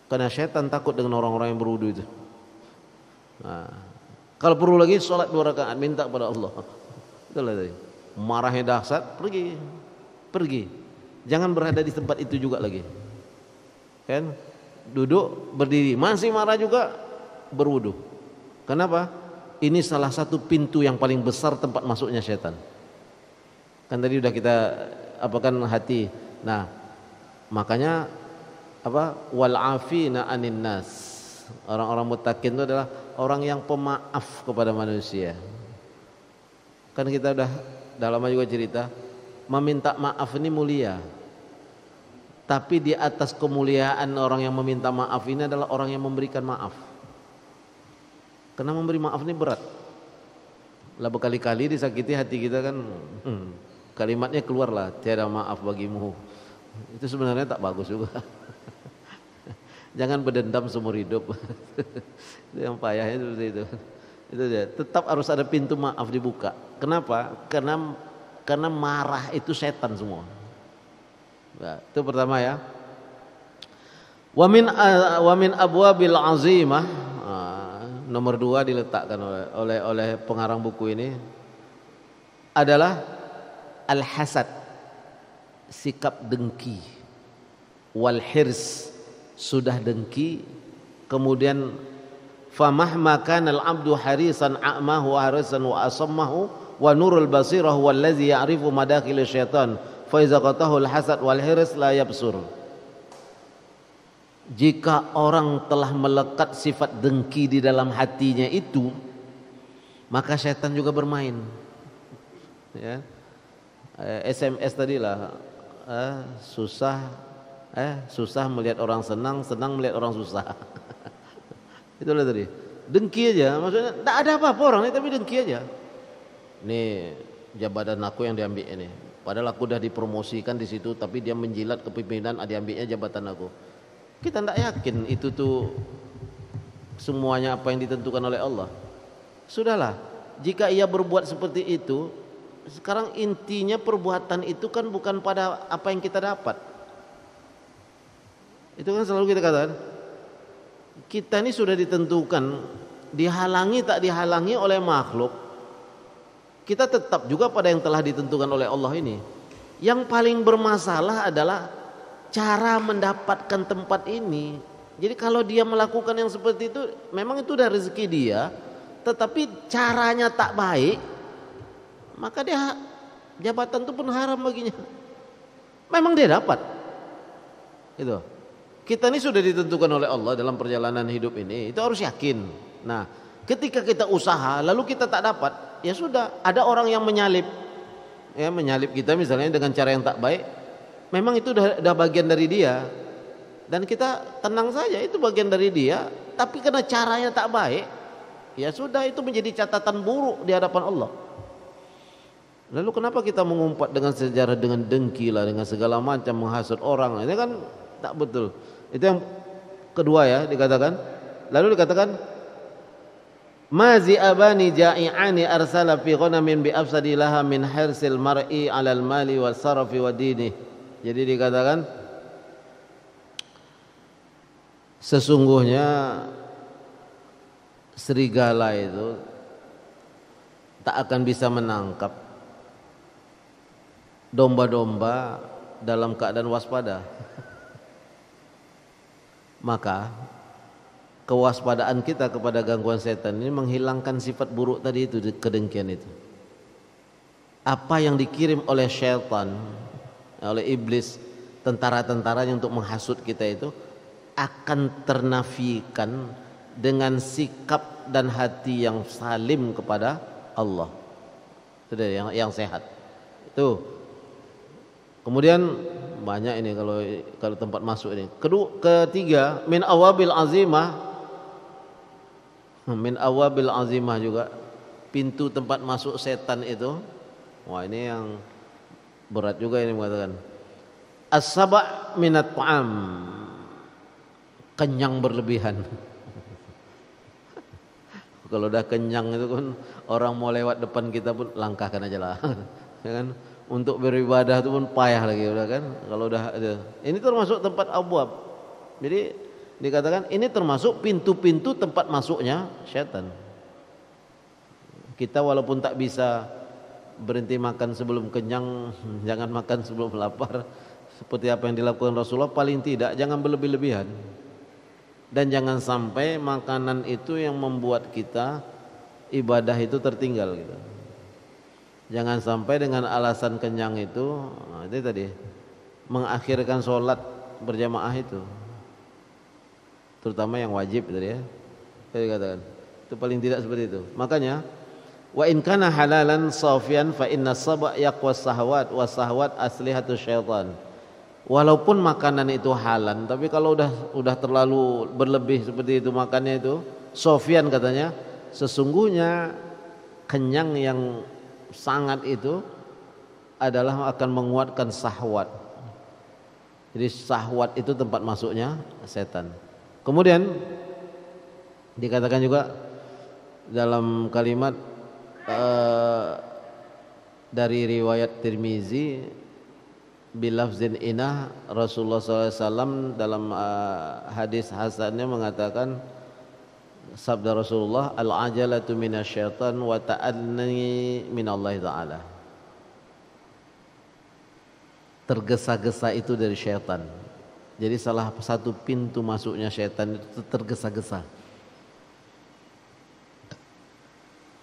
karena syaitan takut dengan orang-orang yang berwudu itu. Kalau perlu lagi sholat 2 rakaat, minta kepada Allah. Itulah tadi. Marahnya dahsyat, pergi. Jangan berada di tempat itu juga lagi. Kan? Duduk, berdiri, masih marah juga, berwudu. Kenapa? Ini salah satu pintu yang paling besar tempat masuknya setan. Kan tadi udah kita apakan hati. Nah, makanya wal afina anin nas. Orang-orang muttaqin itu adalah orang yang pemaaf kepada manusia. Kan kita udah lama juga cerita, meminta maaf ini mulia. Tapi di atas kemuliaan orang yang meminta maaf ini adalah orang yang memberikan maaf. Karena memberi maaf ini berat. Lah berkali-kali disakiti hati kita kan, kalimatnya keluarlah, tiada maaf bagimu. Itu sebenarnya tak bagus juga. Jangan berdendam seumur hidup. Itu yang payahnya seperti itu. Itu dia. Tetap harus ada pintu maaf dibuka. Kenapa? Karena marah itu setan semua. Nah, itu pertama ya. Wa min abwabil azimah, nomor 2 diletakkan oleh pengarang buku ini adalah al-hasad, sikap dengki, wal hirs, sudah dengki, kemudian famahma kana al-abdu harisan a'mahu wa harisan wa asammahu wa nurul basirah wallazi ya'rifu madakhil syaitan fa iza qatahu al-hasad wal hirs la yabsur. Jika orang telah melekat sifat dengki di dalam hatinya itu, maka setan juga bermain. Ya. SMS tadilah, susah melihat orang senang, senang melihat orang susah. Itulah tadi. Dengki aja, maksudnya tak ada apa-apa orang ini, tapi dengki aja. Nih jabatan aku yang diambil ini. Padahal aku udah dipromosikan di situ, tapi dia menjilat kepemimpinan, diambilnya jabatan aku. Kita tidak yakin itu tuh semuanya apa yang ditentukan oleh Allah. Sudahlah, jika ia berbuat seperti itu, sekarang intinya perbuatan itu kan bukan pada apa yang kita dapat. Itu kan selalu kita katakan, kita ini sudah ditentukan, dihalangi tak dihalangi oleh makhluk, kita tetap juga pada yang telah ditentukan oleh Allah ini. Yang paling bermasalah adalah cara mendapatkan tempat ini. Jadi kalau dia melakukan yang seperti itu, memang itu udah rezeki dia, tetapi caranya tak baik, maka dia jabatan itu pun haram baginya. Memang dia dapat. Itu. Kita ini sudah ditentukan oleh Allah dalam perjalanan hidup ini, itu harus yakin. Nah, ketika kita usaha lalu kita tak dapat, ya sudah, ada orang yang menyalip. Ya, menyalip kita misalnya dengan cara yang tak baik. Memang itu udah bagian dari dia, dan kita tenang saja, itu bagian dari dia. Tapi karena caranya tak baik, ya sudah, itu menjadi catatan buruk di hadapan Allah. Lalu kenapa kita mengumpat dengan sejarah, dengan dengki lah, dengan segala macam, menghasut orang? Ini kan tak betul. Itu yang kedua ya dikatakan. Lalu dikatakan mazi abani ja'i'ani arsala fi ghanamin bi afsadilaha min hirsil mar'i 'alal mali was sarafi wa dini. Jadi dikatakan sesungguhnya serigala itu tak akan bisa menangkap domba-domba dalam keadaan waspada. Maka kewaspadaan kita kepada gangguan setan ini menghilangkan sifat buruk tadi itu, kedengkian itu. Apa yang dikirim oleh syaitan, oleh iblis, tentara-tentaranya untuk menghasut kita itu akan ternafikan dengan sikap dan hati yang salim kepada Allah. Itu yang sehat. Itu. Kemudian banyak ini kalau tempat masuk ini. Ketiga, min awabil azimah juga pintu tempat masuk setan itu. Wah, ini yang berat juga ini mengatakan as-saba' minat ta'am, kenyang berlebihan. Kalau udah kenyang itu kan orang mau lewat depan kita pun langkahkan aja lah. Ya kan? Untuk beribadah itu pun payah lagi udah kan. Kalau udah ini termasuk tempat abwab. Jadi dikatakan ini termasuk pintu-pintu tempat masuknya syaitan. Kita walaupun tak bisa berhenti makan sebelum kenyang, jangan makan sebelum lapar, seperti apa yang dilakukan Rasulullah, paling tidak jangan berlebih-lebihan. Dan jangan sampai makanan itu yang membuat kita ibadah itu tertinggal gitu. Jangan sampai dengan alasan kenyang itu, itu tadi mengakhirkan sholat berjamaah itu, terutama yang wajib tadi ya. Saya katakan itu paling tidak seperti itu. Makanya wa in kana halalan safian fa inna saba' yaqwa sahawat wa sahawat aslihatu syaitan. Walaupun makanan itu halal, tapi kalau udah terlalu berlebih seperti itu makannya itu, sofian katanya, sesungguhnya kenyang yang sangat itu adalah akan menguatkan syahwat. Jadi syahwat itu tempat masuknya setan. Kemudian dikatakan juga dalam kalimat dari riwayat Tirmizi, bilafzin inah, Rasulullah SAW dalam hadis hasannya mengatakan, sabda Rasulullah, al-ajalatu minasyaitan wa ta'anni minallahi ta'ala. Tergesa-gesa itu dari syaitan. Jadi salah satu pintu masuknya syaitan itu tergesa-gesa.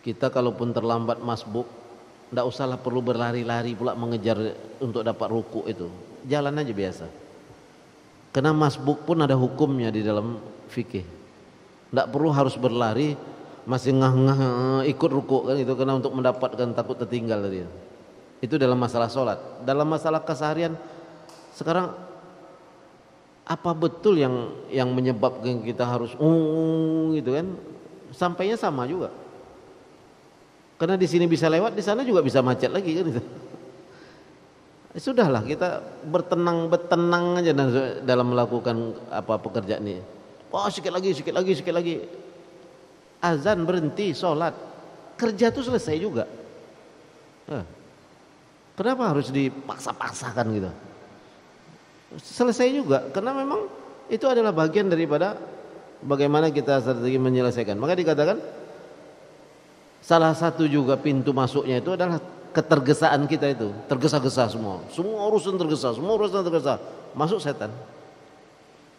Kita kalaupun terlambat masbuk, tidak usahlah perlu berlari-lari pula mengejar untuk dapat ruku itu. Jalan aja biasa. Karena masbuk pun ada hukumnya di dalam fikih. Tidak perlu harus berlari masih ngah-ngah ikut ruku kan itu, karena untuk mendapatkan takut tertinggal tadi. Itu dalam masalah sholat. Dalam masalah keseharian sekarang apa betul yang menyebabkan kita harus gitu kan? Sampainya sama juga. Karena di sini bisa lewat, di sana juga bisa macet lagi kan itu. Sudahlah kita bertenang aja dalam melakukan apa pekerjaan ini. Oh sikit lagi. Azan berhenti, sholat, kerja itu selesai juga. Kenapa harus dipaksa-paksakan gitu? Selesai juga, karena memang itu adalah bagian daripada bagaimana kita strategi menyelesaikan. Maka dikatakan salah satu juga pintu masuknya itu adalah ketergesaan kita itu, tergesa-gesa semua urusan tergesa, masuk setan.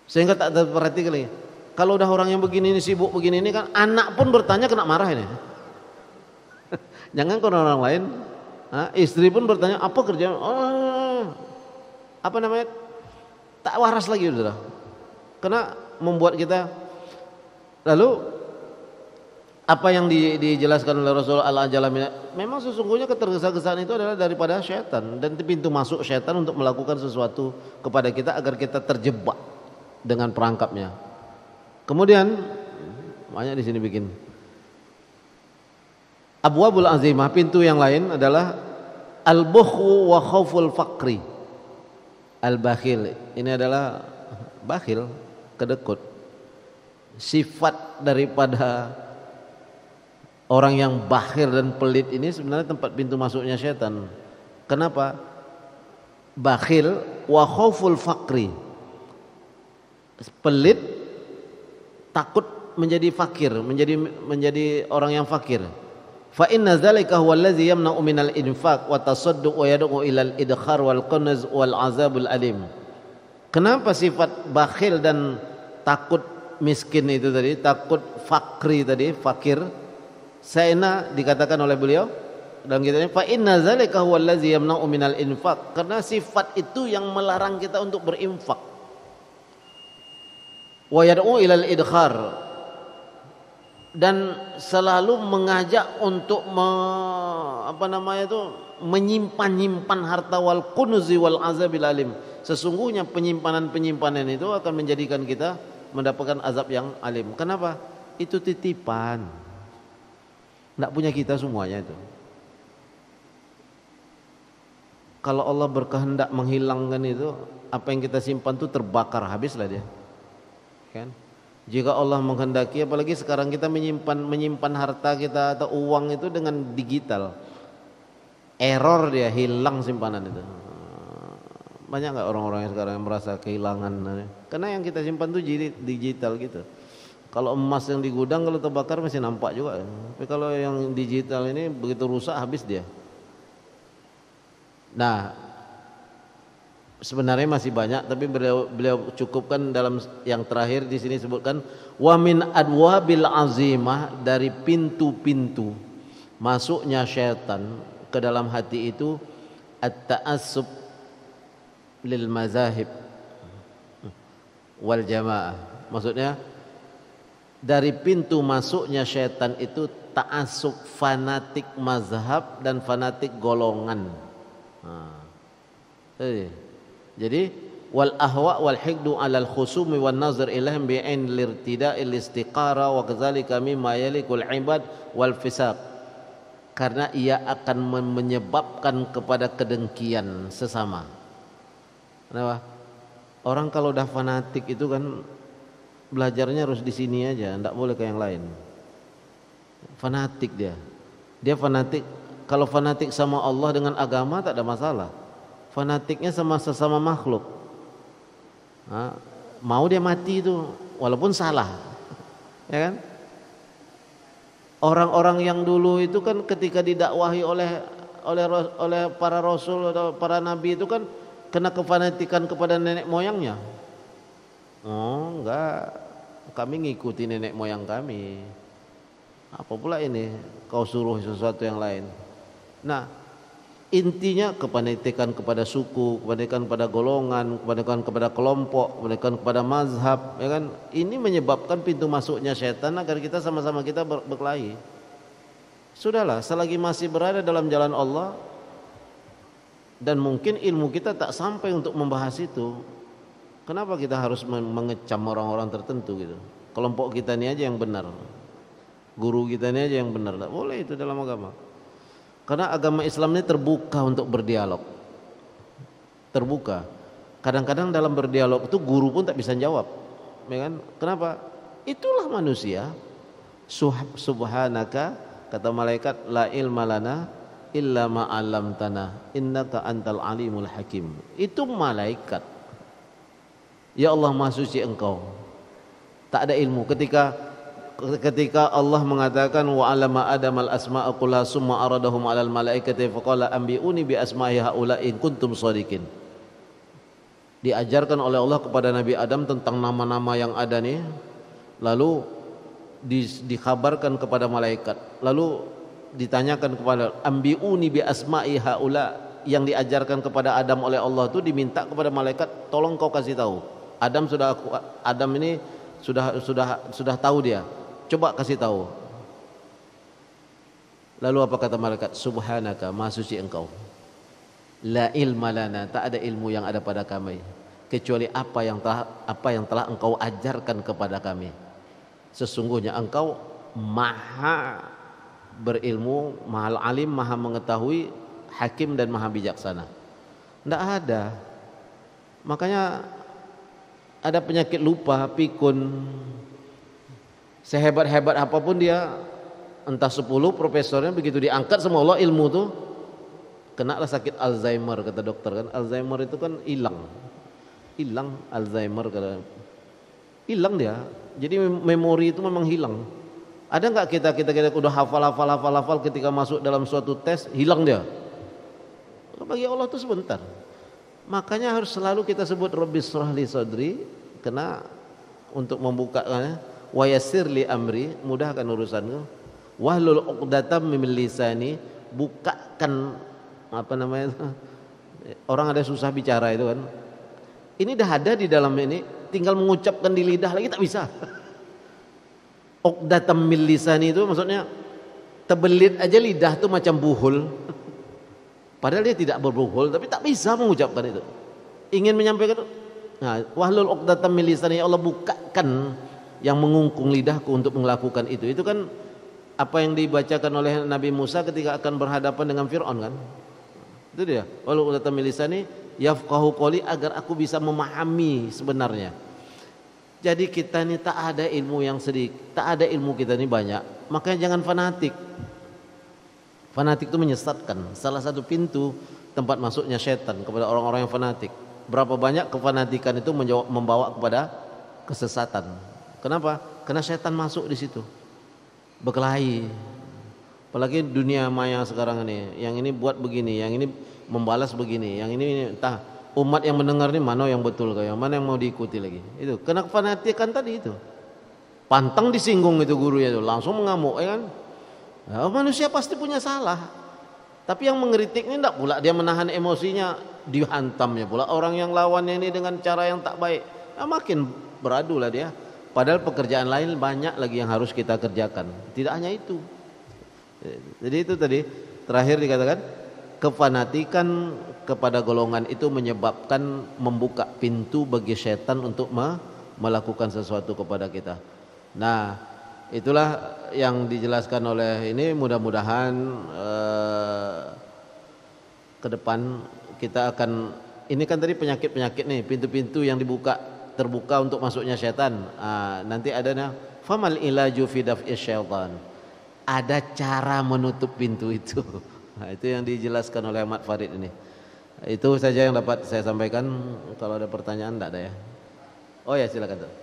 Sehingga tak terperhatikan lagi. Kalau udah orang yang begini ini sibuk begini ini kan, anak pun bertanya kena marah ini. Jangan kalau orang lain, istri pun bertanya apa kerjaan, apa namanya, tak waras lagi sudah. Karena membuat kita lalu. Apa yang dijelaskan oleh Rasulullah al-ajalamina, memang sesungguhnya ketergesa-gesaan itu adalah daripada syaitan, dan pintu masuk syaitan untuk melakukan sesuatu kepada kita agar kita terjebak dengan perangkapnya. Kemudian banyak di sini bikin abwabul azimah, pintu yang lain adalah al-bukhu wa khauful faqri. Al-bakhil ini adalah bakhil, kedekut. Sifat daripada orang yang bakhil dan pelit ini sebenarnya tempat pintu masuknya syaitan. Kenapa? Bakhil wa khauful faqri. Pelit, takut menjadi fakir, menjadi orang yang fakir. Fa inna dzalika huwa allazi yamna'u minal infaq wa tasadduq wa yad'u ilal idkhar wal qanaz wal azabul alim. Kenapa sifat bakhil dan takut miskin itu tadi, takut fakri tadi, fakir? Sayyidina dikatakan oleh beliau dalam kitabnya, fa inna dzalika huwa allazi yamna'u minal infaq, karena sifat itu yang melarang kita untuk berinfak. Wa yad'u ilal idkhar, dan selalu mengajak untuk menyimpan harta, wal kunuzi wal azabil alim. Sesungguhnya penyimpanan itu akan menjadikan kita mendapatkan azab yang alim. Kenapa? Itu titipan. Tidak punya kita semuanya itu. Kalau Allah berkehendak menghilangkan itu, apa yang kita simpan itu terbakar, habislah dia. Kan? Jika Allah menghendaki, apalagi sekarang kita menyimpan harta kita atau uang itu dengan digital, error dia, hilang simpanan itu. Banyak nggak orang-orang yang sekarang yang merasa kehilangan? Karena yang kita simpan itu digital gitu. Kalau emas yang di gudang kalau terbakar masih nampak juga. Tapi kalau yang digital ini begitu rusak habis dia. Nah, sebenarnya masih banyak, tapi beliau cukupkan dalam yang terakhir di sini sebutkan wa min adwabil azimah, dari pintu-pintu masuknya syaitan ke dalam hati itu at-ta'assub lil mazahib wal jamaah. Maksudnya dari pintu masuknya syaitan itu ta'assub, fanatik mazhab dan fanatik golongan. Jadi wal ahwa wal hikdu alal khusumi wan nazar ilahim bi'ain lirtida'il istiqara wa kadzalika mimma yalikul ibad wal fisaq, karena ia akan menyebabkan kepada kedengkian sesama. Kenapa? Orang kalau udah fanatik itu kan belajarnya harus di sini aja, tidak boleh ke yang lain. Fanatik dia fanatik. Kalau fanatik sama Allah dengan agama tak ada masalah. fanatiknya sama sesama makhluk. Mau dia mati itu walaupun salah, ya kan? Orang-orang yang dulu itu kan ketika didakwahi oleh para rasul atau para nabi itu kan kena kefanatikan kepada nenek moyangnya. Oh enggak, kami ngikuti nenek moyang kami. Apa pula ini kau suruh sesuatu yang lain? Nah, intinya kepanitikan kepada suku, kepanitikan kepada golongan, kepanitikan kepada kelompok, kepanitikan kepada mazhab, ya kan? Ini menyebabkan pintu masuknya setan agar kita sama-sama kita berkelahi. Sudahlah, selagi masih berada dalam jalan Allah dan mungkin ilmu kita tak sampai untuk membahas itu, kenapa kita harus mengecam orang-orang tertentu gitu? Kelompok kita ini aja yang benar, guru kita ini aja yang benar, tak boleh itu dalam agama. Karena agama Islam ini terbuka untuk berdialog. Terbuka. Kadang-kadang dalam berdialog itu guru pun tak bisa jawab. Ya kan? Kenapa? Itulah manusia. Subhanaka, kata malaikat, la ilma lana illa ma 'allamtana innaka antal alimul hakim. Itu malaikat. Ya Allah, Maha Suci Engkau. Tak ada ilmu ketika Allah mengatakan wa 'allama adamal asma'a kullaha summa aradahum 'alal malaikati faqala anbi'uni bi asma'i haula in kuntum shadiqin. Diajarkan oleh Allah kepada Nabi Adam tentang nama-nama yang ada nih, lalu dikabarkan kepada malaikat, lalu ditanyakan kepada anbi'uni bi asma'i haula, yang diajarkan kepada Adam oleh Allah itu diminta kepada malaikat, tolong kau kasih tahu. Adam ini sudah tahu dia. Coba kasih tahu. Lalu apa kata malaikat? Subhanaka, Maha Suci Engkau. La ilma lana, tak ada ilmu yang ada pada kami kecuali apa yang telah Engkau ajarkan kepada kami. Sesungguhnya Engkau Maha berilmu, Maha alim, Maha mengetahui, hakim dan Maha bijaksana. Tidak ada. Makanya ada penyakit lupa, pikun. Sehebat-hebat apapun dia, entah 10 profesornya, begitu diangkat sama Allah ilmu tuh, kenalah sakit Alzheimer, kata dokter kan. Alzheimer itu kan hilang Alzheimer, kata hilang dia. Jadi memori itu memang hilang. Ada nggak kita udah hafal ketika masuk dalam suatu tes hilang dia? Bagi Allah itu sebentar. Makanya harus selalu kita sebut Rabbis shrah li sadri, karena untuk membuka wa yassir li amri, mudahkan urusanku, wahlul 'uqdatam min lisani, bukakan apa namanya itu, orang ada susah bicara itu kan, ini dah ada di dalam ini, tinggal mengucapkan di lidah lagi tak bisa. 'Uqdatam min lisani itu maksudnya terbelit aja lidah tuh macam buhul, padahal dia tidak berbuhul tapi tak bisa mengucapkan itu, ingin menyampaikan. Nah, wahlul 'uqdatam min lisani, ya Allah bukakan yang mengungkung lidahku untuk melakukan itu. Itu kan apa yang dibacakan oleh Nabi Musa ketika akan berhadapan dengan Fir'aun kan. Itu dia. Walau uqdatam min lisani yafqahu qawli, agar aku bisa memahami sebenarnya. Jadi kita ini tak ada ilmu yang sedikit, tak ada ilmu kita ini banyak. Makanya jangan fanatik. Fanatik itu menyesatkan. Salah satu pintu tempat masuknya setan kepada orang-orang yang fanatik. Berapa banyak kefanatikan itu membawa kepada kesesatan. Kenapa? Karena setan masuk di situ, berkelahi. Apalagi dunia maya sekarang ini, yang ini buat begini, yang ini membalas begini, yang ini entah umat yang mendengar ini mana yang betul, yang mana yang mau diikuti lagi. Itu karena kefanatikan tadi itu. Pantang disinggung itu gurunya itu, langsung mengamuk, ya kan? Nah, manusia pasti punya salah. Tapi yang mengkritik ini tidak pula dia menahan emosinya, dihantamnya pula orang yang lawannya ini dengan cara yang tak baik. Nah, makin beradu lah dia. Padahal pekerjaan lain banyak lagi yang harus kita kerjakan. Tidak hanya itu. Jadi itu tadi terakhir dikatakan, kefanatikan kepada golongan itu menyebabkan membuka pintu bagi setan untuk melakukan sesuatu kepada kita. Nah, itulah yang dijelaskan oleh ini. Mudah-mudahan ke depan kita akan, ini kan tadi penyakit-penyakit nih, pintu-pintu yang terbuka untuk masuknya setan. Nanti adanya famal ilaju fi daf'i syaitan. Ada cara menutup pintu itu. Nah, itu yang dijelaskan oleh Ahmad Farid ini. Itu saja yang dapat saya sampaikan. Kalau ada pertanyaan enggak ada ya? Oh ya, silakan tuh.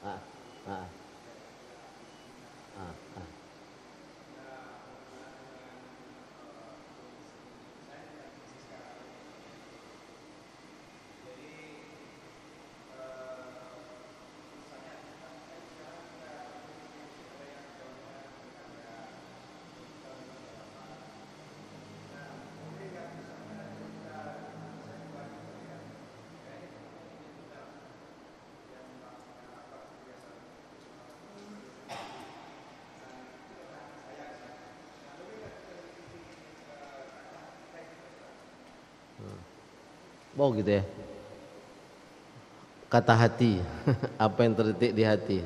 Ah, ah, ah, ah. Oh gitu ya. Kata hati, apa yang terdetik di hati.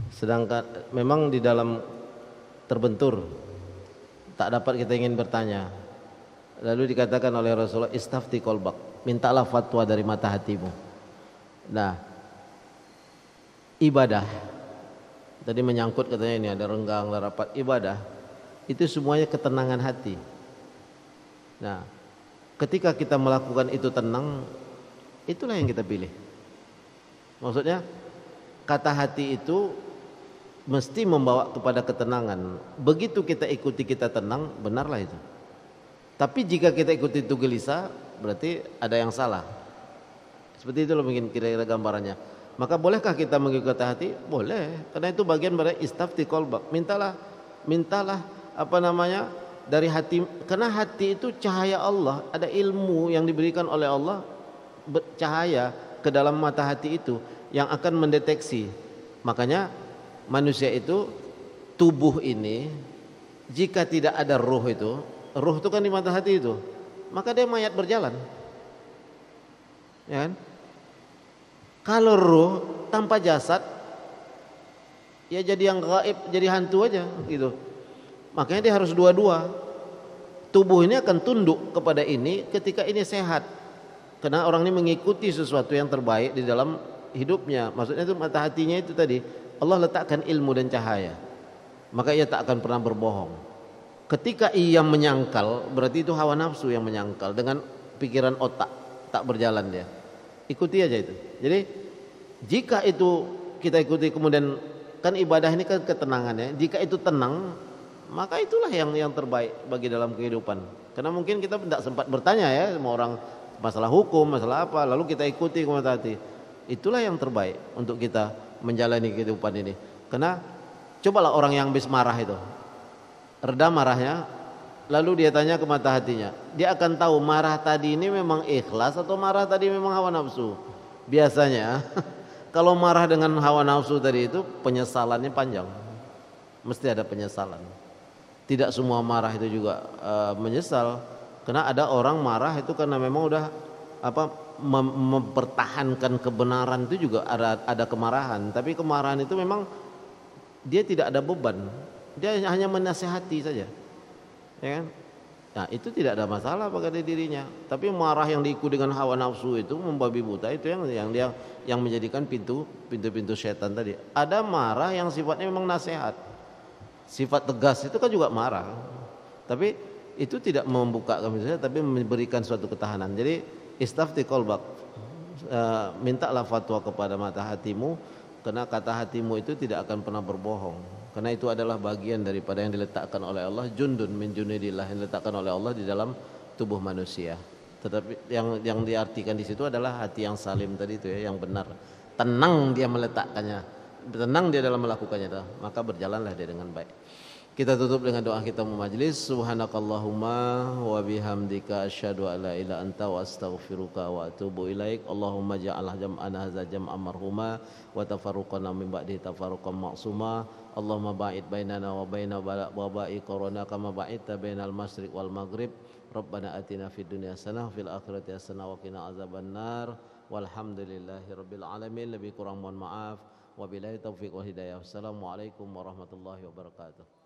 Sedangkan memang di dalam terbentur tak dapat kita ingin bertanya. Lalu dikatakan oleh Rasulullah, istafti kolbak, mintalah fatwa dari mata hatimu. Nah, ibadah tadi menyangkut katanya ini ada renggang, ada rapat, ibadah itu semuanya ketenangan hati. Nah, ketika kita melakukan itu tenang, itulah yang kita pilih. Maksudnya kata hati itu mesti membawa kepada ketenangan. Begitu kita ikuti kita tenang, benarlah itu. Tapi jika kita ikuti itu gelisah, berarti ada yang salah. Seperti itu loh mungkin kira-kira gambarannya. Maka bolehkah kita mengikuti hati? Boleh. Karena itu bagian dari istafti qalbak. Mintalah apa namanya dari hati. Karena hati itu cahaya Allah. Ada ilmu yang diberikan oleh Allah, cahaya ke dalam mata hati itu yang akan mendeteksi. Makanya manusia itu tubuh ini jika tidak ada ruh itu kan di mata hati itu, maka dia mayat berjalan. Ya kan? Kalau ruh tanpa jasad ya jadi yang gaib, jadi hantu aja gitu. Makanya dia harus dua-dua. Tubuh ini akan tunduk kepada ini ketika ini sehat. Karena orang ini mengikuti sesuatu yang terbaik di dalam hidupnya. Maksudnya itu mata hatinya itu tadi Allah letakkan ilmu dan cahaya. Maka ia tak akan pernah berbohong. Ketika ia menyangkal, berarti itu hawa nafsu yang menyangkal dengan pikiran otak tak berjalan dia. Ikuti aja itu. Jadi jika itu kita ikuti kemudian kan ibadah ini kan ketenangannya. Jika itu tenang, maka itulah yang terbaik bagi dalam kehidupan. Karena mungkin kita tidak sempat bertanya ya sama orang masalah hukum, masalah apa, lalu kita ikuti ke mata hati. Itulah yang terbaik untuk kita menjalani kehidupan ini. Karena cobalah orang yang habis marah itu, reda marahnya, lalu dia tanya ke mata hatinya, dia akan tahu marah tadi ini memang ikhlas atau marah tadi memang hawa nafsu. Biasanya kalau marah dengan hawa nafsu tadi itu penyesalannya panjang, mesti ada penyesalan. Tidak semua marah itu juga menyesal. Karena ada orang marah itu karena memang udah mempertahankan kebenaran, itu juga ada kemarahan. Tapi kemarahan itu memang dia tidak ada beban, dia hanya menasihati saja, ya kan? Nah itu tidak ada masalah pada dirinya. Tapi marah yang diikuti dengan hawa nafsu itu membabi buta, itu yang menjadikan pintu setan tadi. Ada marah yang sifatnya memang nasihat, sifat tegas itu kan juga marah, tapi itu tidak membuka kami saja, tapi memberikan suatu ketahanan. Jadi istafti qalbak, mintalah fatwa kepada mata hatimu, karena kata hatimu itu tidak akan pernah berbohong. Karena itu adalah bagian daripada yang diletakkan oleh Allah, jundun min junidillah, yang diletakkan oleh Allah di dalam tubuh manusia. Tetapi yang diartikan di situ adalah hati yang salim tadi itu ya, yang benar. Tenang dia meletakkannya, tenang dia dalam melakukannya, maka berjalanlah dia dengan baik. Kita tutup dengan doa kita memajlis. Subhanakallahumma wa bihamdika asyhadu an la ilaha anta wa astaghfiruka wa atubu ilaik. Allahumma ja'al jam'ana hadza jam'an marhuma wa tafarruqana min ba'di tafarruqan ma'suma. Allahumma ba'id bainana wa baina waba'i corona kama ba'idta bainal masyriq wal maghrib. Rabbana atina fid dunya hasanah fil akhirati hasanah wa qina azabannar. Walhamdulillahi rabbil alamin. Lebih kurang mohon maaf. Wabillahi taufiq wal hidayah. Wassalamualaikum warahmatullahi wabarakatuh.